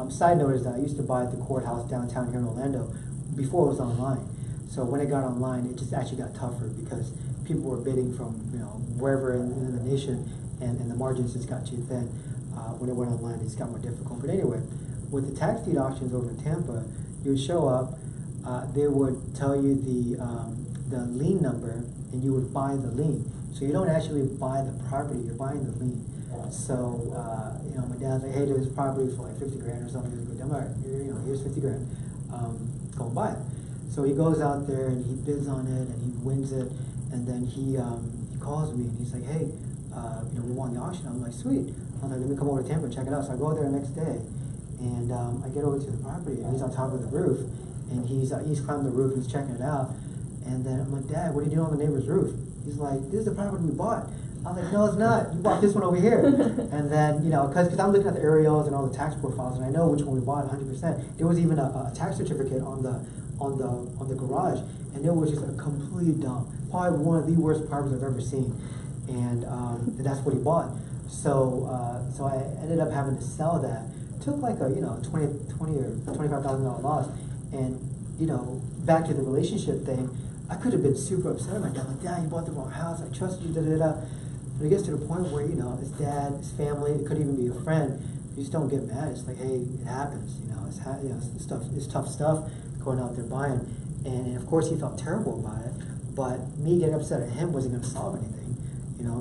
Side note is that I used to buy at the courthouse downtown here in Orlando before it was online. So when it got online, it just actually got tougher because people were bidding from wherever in the nation, and the margins just got too thin. When it went online, it just got more difficult. But anyway, with the tax deed auctions over in Tampa, you would show up, they would tell you the lien number, and you would buy the lien. So you don't actually buy the property, you're buying the lien. So, my dad's like, hey, there's property for like 50 grand or something. He goes, all right, here's 50 grand. Go and buy it. So he goes out there and he bids on it and he wins it. And then he calls me and he's like, hey, we won the auction. I'm like, sweet. I was like, let me come over to Tampa and check it out. So I go there the next day and I get over to the property and he's on top of the roof and he's climbing the roof and he's checking it out. And then I'm like, Dad, what are you doing on the neighbor's roof? He's like, this is the property we bought. I was like, no, it's not. You bought this one over here. And then, because I'm looking at the aerials and all the tax profiles, and I know which one we bought 100%. There was even a tax certificate on the garage, and it was just a complete dump. Probably one of the worst properties I've ever seen, and that's what he bought. So I ended up having to sell that. Took like a $20,000 or $25,000 loss, and back to the relationship thing. I could have been super upset at my dad, like, Dad, you bought the wrong house, I trusted you, da-da-da. But it gets to the point where, his dad, his family, it could even be a friend, you just don't get mad. It's like, hey, it happens, it's tough stuff going out there buying. And of course he felt terrible about it, but me getting upset at him wasn't going to solve anything.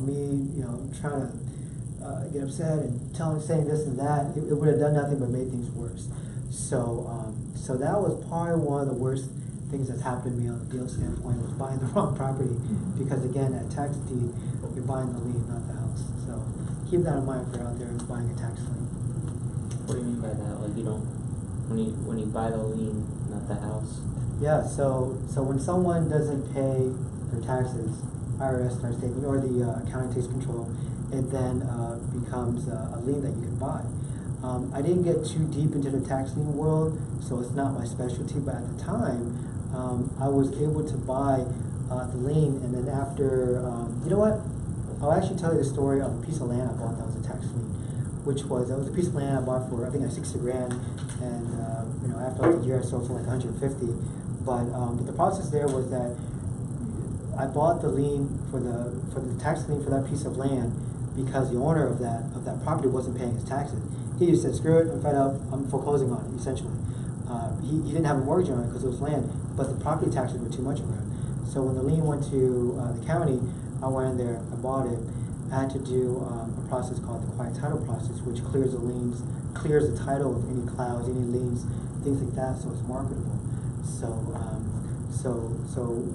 Me trying to get upset and saying this and that, it would have done nothing but made things worse. So that was probably one of the worst things that's happened to me on the deal standpoint, was buying the wrong property, because again, at tax deed, you're buying the lien, not the house. So keep that in mind if you're out there buying a tax lien. What do you mean by that? Like when you buy the lien, not the house? Yeah, so when someone doesn't pay their taxes, IRS starts taking, or the county takes control, it then becomes a lien that you can buy. I didn't get too deep into the tax lien world, so it's not my specialty, but at the time, I was able to buy the lien, and then after, you know what? I'll actually tell you the story of a piece of land I bought that was a tax lien, which was a piece of land I bought for, I think, like 60 grand, and after like a year I sold for like 150. But the process there was that I bought the lien for the tax lien for that piece of land because the owner of that property wasn't paying his taxes. He just said, screw it, I'm fed up, I'm foreclosing on it, essentially. He didn't have a mortgage on it because it was land, but the property taxes were too much for him. So when the lien went to the county, I went in there, I bought it. I had to do a process called the quiet title process, which clears the liens, clears the title of any clouds, any liens, things like that, so it's marketable. So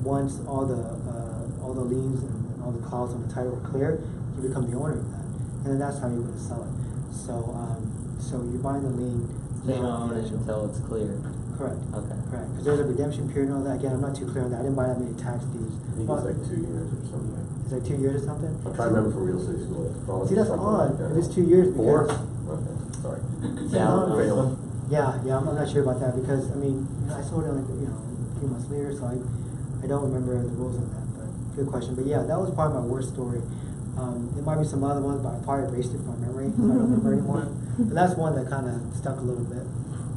once all the liens and all the clouds on the title are clear, you become the owner of that, and then that's how you're going to sell it. So you're buying the lien. So you don't own it until it's clear. Correct. Okay. Correct. Because there's a redemption period and all that. Again, I'm not too clear on that. I didn't buy that many tax deeds. I think it's like 2 years or something. It's like 2 years or something? I'm trying to remember from real estate school. See, that's odd. Like If it's 2 years, 4? because Okay, sorry. Yeah, I'm not sure about that because I sold it like a few months later, so I don't remember the rules on that. But good question. But yeah, that was probably my worst story. There might be some other ones, but I probably erased it from my memory, so I don't remember anymore. But that's one that kind of stuck a little bit.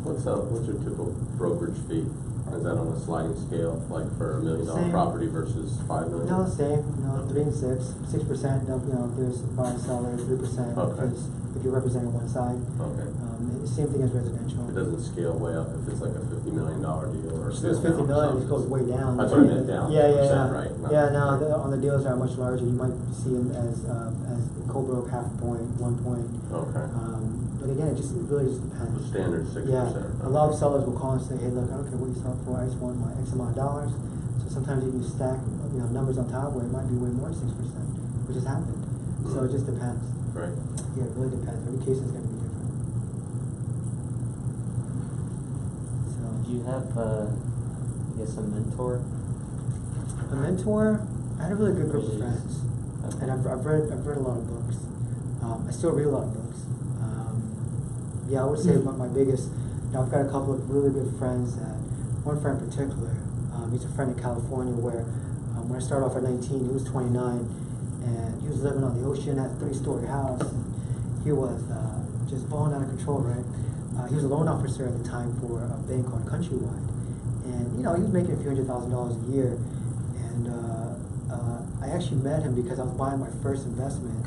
What's your typical brokerage fee? Is that on a sliding scale, like for $1 million Same. property versus $5 million? No, same. 3 and 6, 6%. If there's a buyer seller, 3%. Okay. Because if you're representing one side. Okay. Same thing as residential. It doesn't scale way up if it's like a $50 million deal or If it's $50 million, it goes way down. That's what I meant, down. Yeah, percent, right? Yeah, no, on the deals that are much larger, you might see them as co-broke, half point, 1 point. Okay. But again, it really just depends. The standard 6%. Yeah, a lot of sellers will call and say, hey, look, I don't care what you sell for, I just want my X amount of dollars. So sometimes you can stack numbers on top where it might be way more than 6%, which has happened. So it just depends. Right. Yeah, it really depends. Every case is going to be different. Do you have, a mentor? A mentor? I had a really good group of friends. Okay. And I've read a lot of books. I still read a lot of books. I would say my biggest, I've got a couple of really good friends. One friend in particular, he's a friend in California where when I started off at 19, he was 29, and he was living on the ocean, had a 3-story house, and he was just balling out of control, right? he was a loan officer at the time for a bank called Countrywide. And, he was making a few $100,000 a year. And I actually met him because I was buying my first investment,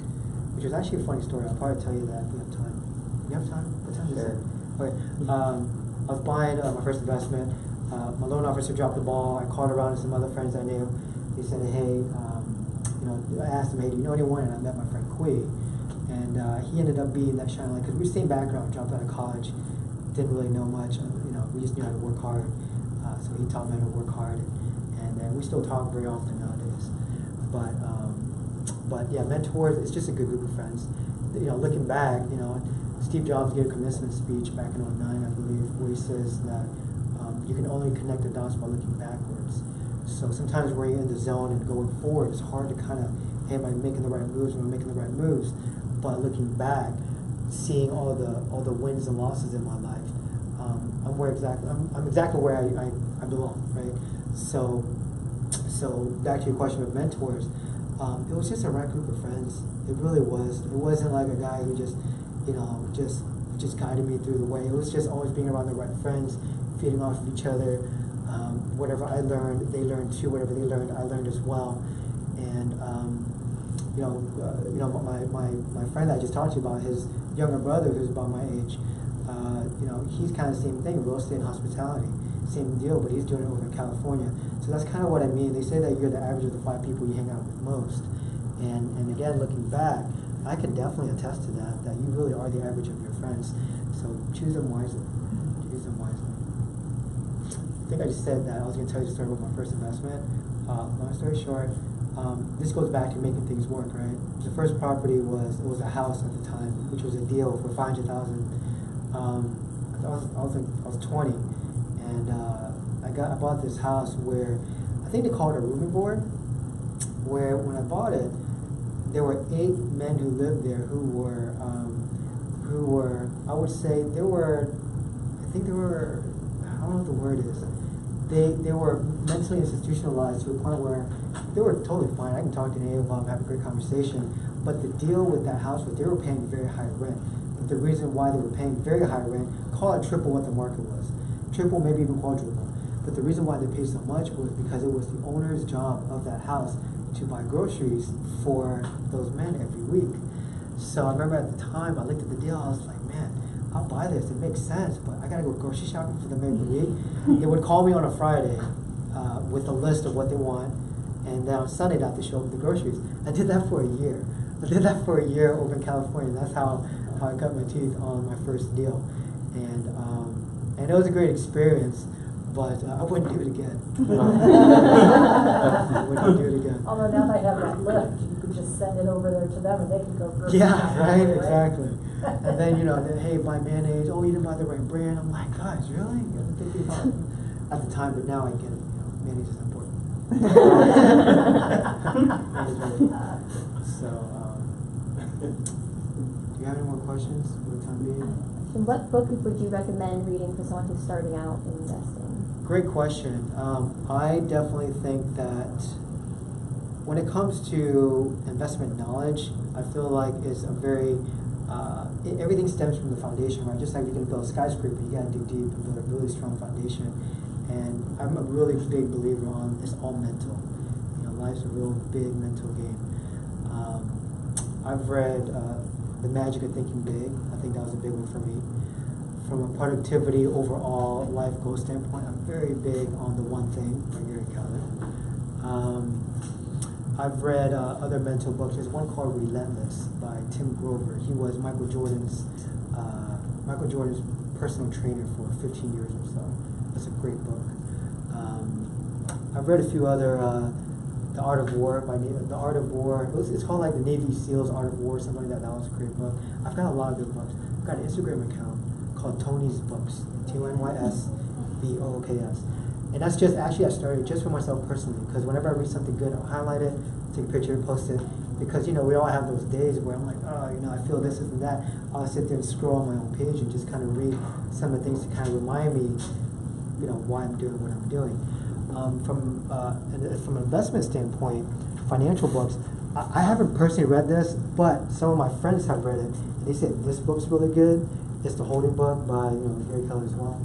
which was actually a funny story. I'll probably tell you that if we have time. You have time? What time is it? Okay. I was buying my first investment. My loan officer dropped the ball. I called around to some other friends I knew. They said, hey, I asked him, hey, do you know anyone? And I met my friend Kui. And he ended up being that shining light, because we were the same background, dropped out of college, didn't really know much. We just knew how to work hard. So he taught me how to work hard. And we still talk very often nowadays. But yeah, mentors, it's just a good group of friends. Looking back, Steve Jobs gave a commencement speech back in '09, I believe, where he says that you can only connect the dots by looking backwards. So sometimes when you're in the zone and going forward, it's hard to kind of, hey, am I making the right moves? Am I making the right moves? But looking back, seeing all the wins and losses in my life, I'm exactly where I belong, right? So back to your question of mentors, it was just a right group of friends. It really was. It wasn't like a guy who just guided me through the way. It was just always being around the right friends, feeding off of each other. Whatever I learned, they learned too. Whatever they learned, I learned as well. And my friend that I just talked to you about, his younger brother, who's about my age, he's kind of the same thing, real estate and hospitality, same deal, but he's doing it over in California. So that's kind of what I mean. They say that you're the average of the 5 people you hang out with most. And again, looking back, I can definitely attest to that you really are the average of your friends. So choose them wisely. Choose them wisely. I think I just said that I was going to tell you the story about my first investment. Long story short, this goes back to making things work, right? The first property was a house at the time, which was a deal for $500,000. I was 20, and I bought this house where I think they call it a rooming board. Where when I bought it, there were 8 men who lived there who were I would say I don't know what the word is. They were mentally institutionalized to a point where they were totally fine. I can talk to any of them, have a great conversation. But the deal with that house was they were paying very high rent. But the reason why they were paying very high rent, call it triple what the market was. Triple, maybe even quadruple. But the reason why they paid so much was because it was the owner's job of that house to buy groceries for those men every week. So I remember at the time, I looked at the deal, I was like, man, I'll buy this, it makes sense, but I gotta go grocery shopping for them every week. They would call me on a Friday with a list of what they want, and then on Sunday they have to show up with the groceries. I did that for a year. Over in California. That's how I cut my teeth on my first deal. And it was a great experience, but I wouldn't do it again. I wouldn't do it again. Although now they have that lift, you could just send it over there to them and they could go first. Yeah, right, exactly. And then, hey, buy mayonnaise. Oh, you didn't buy the right brand. I'm like, guys, really? You have to think about it at the time, but now I get it. Mayonnaise is important. So, do you have any more questions for the time being? And what book would you recommend reading for someone who's starting out in investing? Great question. I definitely think that when it comes to investment knowledge, I feel like it's a very, everything stems from the foundation, right? Just like you're going to build a skyscraper, you got to dig deep and build a really strong foundation. And I'm a really big believer on it's all mental. Life's a real big mental game. I've read The Magic of Thinking Big. I think that was a big one for me. From a productivity, overall life goal standpoint, I'm very big on the one thing by Gary Keller. I've read other mental books. There's one called Relentless by Tim Grover. He was Michael Jordan's personal trainer for 15 years or so. That's a great book. I've read a few other, The Art of War by The Art of War. It's called like the Navy SEALs Art of War, something like that. That was a great book. I've got a lot of good books. I've got an Instagram account called Tony's Books, TONYSBOOKS. And that's just, actually I started just for myself personally, because whenever I read something good, I'll highlight it, take a picture and post it, because we all have those days where I'm like, I feel this and that. I'll sit there and scroll on my own page and just kind of read some of the things to kind of remind me, why I'm doing what I'm doing. From an investment standpoint, financial books, I haven't personally read this, but some of my friends have read it. They said, this book's really good. It's The Holding Book by Gary Keller as well.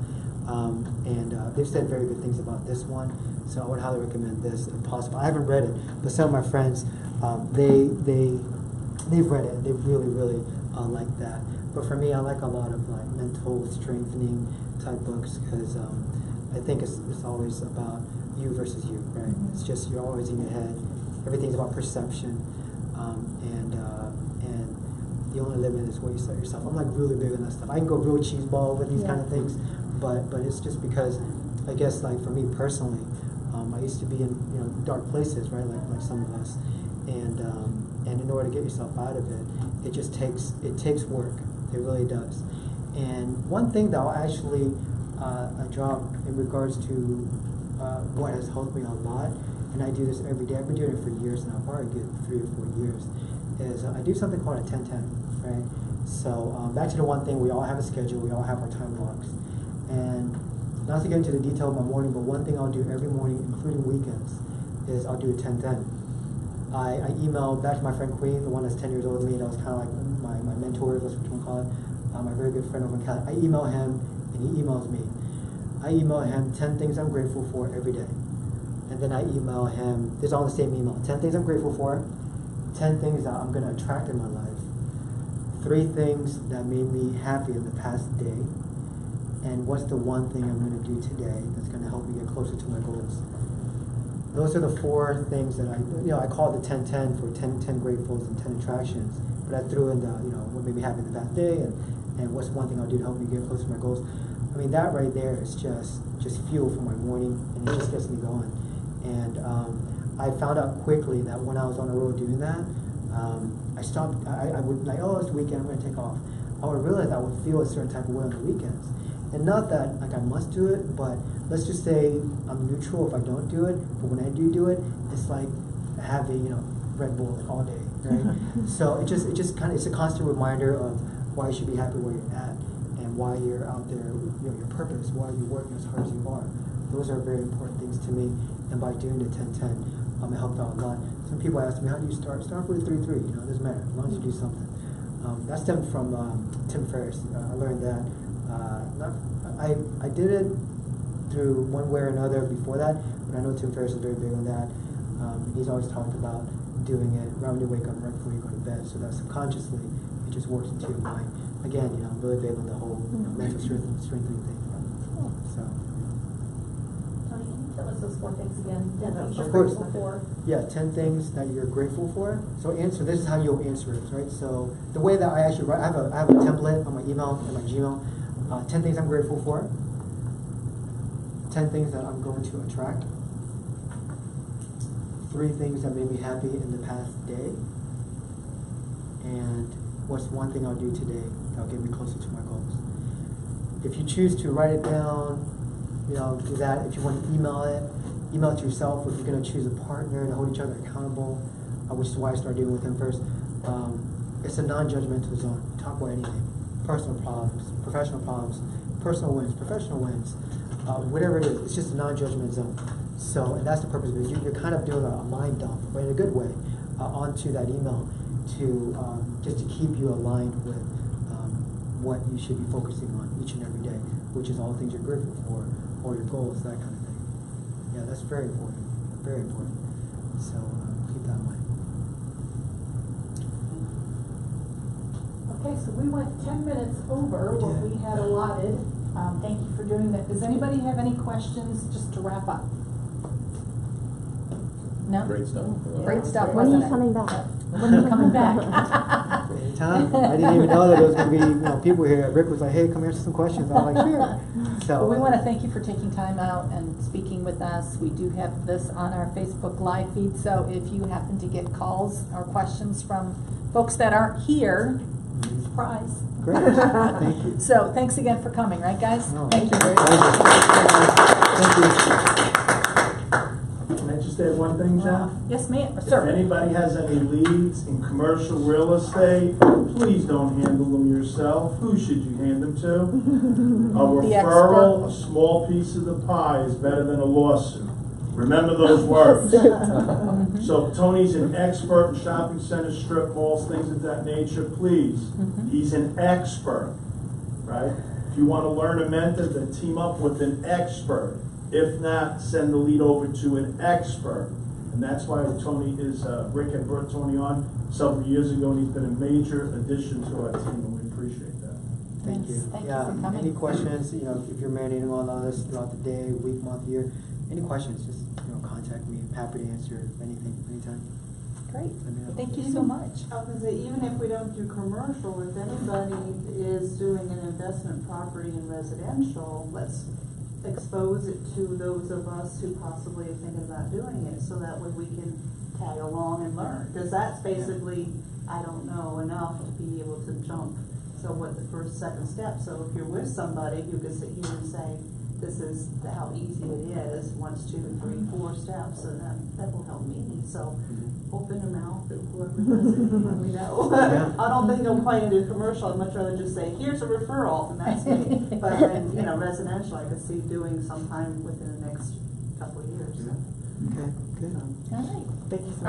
And they've said very good things about this one, so I would highly recommend this if possible. I haven't read it, but some of my friends, they've read it and they really like that. But for me, I like a lot of like mental strengthening type books because I think it's always about you versus you, right? It's just you're always in your head. Everything's about perception, and the only limit is what you set yourself. I'm like really big on that stuff. I can go real cheeseball with these kind of things, but it's just because I guess like for me personally, I used to be in dark places, right? Like some of us, and in order to get yourself out of it, it takes work. It really does. And one thing that I'll actually drop in regards to what has helped me a lot, and I do this every day. I've been doing it for years now, probably good 3 or 4 years. Is I do something called a 10-10, right? So back to the one thing, we all have a schedule, we all have our time blocks. And not to get into the detail of my morning, but one thing I'll do every morning, including weekends, is I'll do a 10-10. I email back to my friend Queen, the one that's 10 years older than me, that was kind of like my mentor, that's what you want to call it, my very good friend over in Keller. I email him, and he emails me. I email him 10 things I'm grateful for every day. And then I email him, this is all the same email, 10 things I'm grateful for, 10 things that I'm going to attract in my life, 3 things that made me happy in the past day, and what's the one thing I'm going to do today that's going to help me get closer to my goals. Those are the 4 things that I call it the 10-10 for 10 gratefuls and 10 attractions. But I threw in the, what made me happy in the past day and what's one thing I'll do to help me get closer to my goals. I mean, that right there is just fuel for my morning, and it just gets me going. And I found out quickly that when I was on the road doing that, I stopped, I would like, oh, it's the weekend, I'm going to take off. I would realize I would feel a certain type of way on the weekends. And not that like I must do it, but let's just say I'm neutral if I don't do it. But when I do it, it's like having Red Bull like all day, right? So it just kind of, it's a constant reminder of why you should be happy where you're at and why you're out there, your purpose, why you're working as hard as you are. Those are very important things to me. And by doing the 10-10, it helped out a lot. Some people ask me, how do you start? Start with a 3-3. It doesn't matter as long as you do something. That stemmed from Tim Ferriss. I learned that. I did it through one way or another before that, but I know Tim Ferriss is very big on that. He's always talked about doing it right when you wake up, right before you go to bed, so that subconsciously it just works into your mind. Again, I'm really big on the whole mental strengthening thing. So. Tony, can you tell us those 4 things again? 10 things Of you're course. grateful for. Yeah, 10 things that you're grateful for. So this is how you'll answer it, right? So the way that I actually write, I have a template on my email and my Gmail. 10 things I'm grateful for. 10 things that I'm going to attract. 3 things that made me happy in the past day. And what's one thing I'll do today that'll get me closer to my goals. If you choose to write it down, do that. If you want to email it to yourself. If you're going to choose a partner to hold each other accountable, which is why I started dealing with him first. It's a non-judgmental zone. Talk about anything. Personal problems, professional problems, personal wins, professional wins, whatever it is. It's just a non-judgment zone. So, and that's the purpose of it. You're kind of doing a mind dump, but in a good way, onto that email to just to keep you aligned with what you should be focusing on each and every day, which is all the things you're grateful for, all your goals, that kind of thing. Yeah, that's very important. Very important. So keep that in mind. Okay, so we went 10 minutes over what we had allotted. Thank you for doing that. Does anybody have any questions just to wrap up? No? Great stuff. Great stuff, When are wasn't you it? coming back? When are you coming back? Anytime. I didn't even know that there was going to be people here. Rick was like, hey, come answer some questions. I was like, sure. So, Well, we want to thank you for taking time out and speaking with us. We do have this on our Facebook Live feed, so if you happen to get calls or questions from folks that aren't here, surprise. Great. Thank you. So thanks again for coming, right, guys? No, Thank you very much. Thank you. Can I just add one thing, John? Yes, ma'am. If Sir. anybody has any leads in commercial real estate, please don't handle them yourself. Who should you hand them to? A The referral, expert. a small piece of the pie is better than a lawsuit. Remember those words. So if Tony's an expert in shopping centers, strip malls, things of that nature, please. He's an expert, right? If you want to learn a mentor, then team up with an expert. If not, send the lead over to an expert. And that's why Tony is, Rick had brought Tony on several years ago, and he's been a major addition to our team, and we appreciate that. Thank you. Thank you Yeah, for coming. any questions, you know, if you're marinating on us throughout the day, week, month, year, any questions, just, you know, contact me. I'm happy to answer anything, anytime. Great, Let me know. thank you so much. I was gonna say, even if we don't do commercial, if anybody is doing an investment property in residential, let's expose it to those of us who possibly are thinking about doing it, so that way we can tag along and learn. Because that's basically, I don't know enough to be able to jump. So what the first, second step, so if you're with somebody who can sit here and say, this is how easy it is, 1, 2, 3, 4 steps, and that will help me. So open your mouth and whoever does it, let me know. Yeah. I don't think they'll quite into commercial. I'd much rather just say, here's a referral, and that's me. But then, you know, residential, I could see doing sometime within the next couple of years. Okay, good. All right. Thank you so much.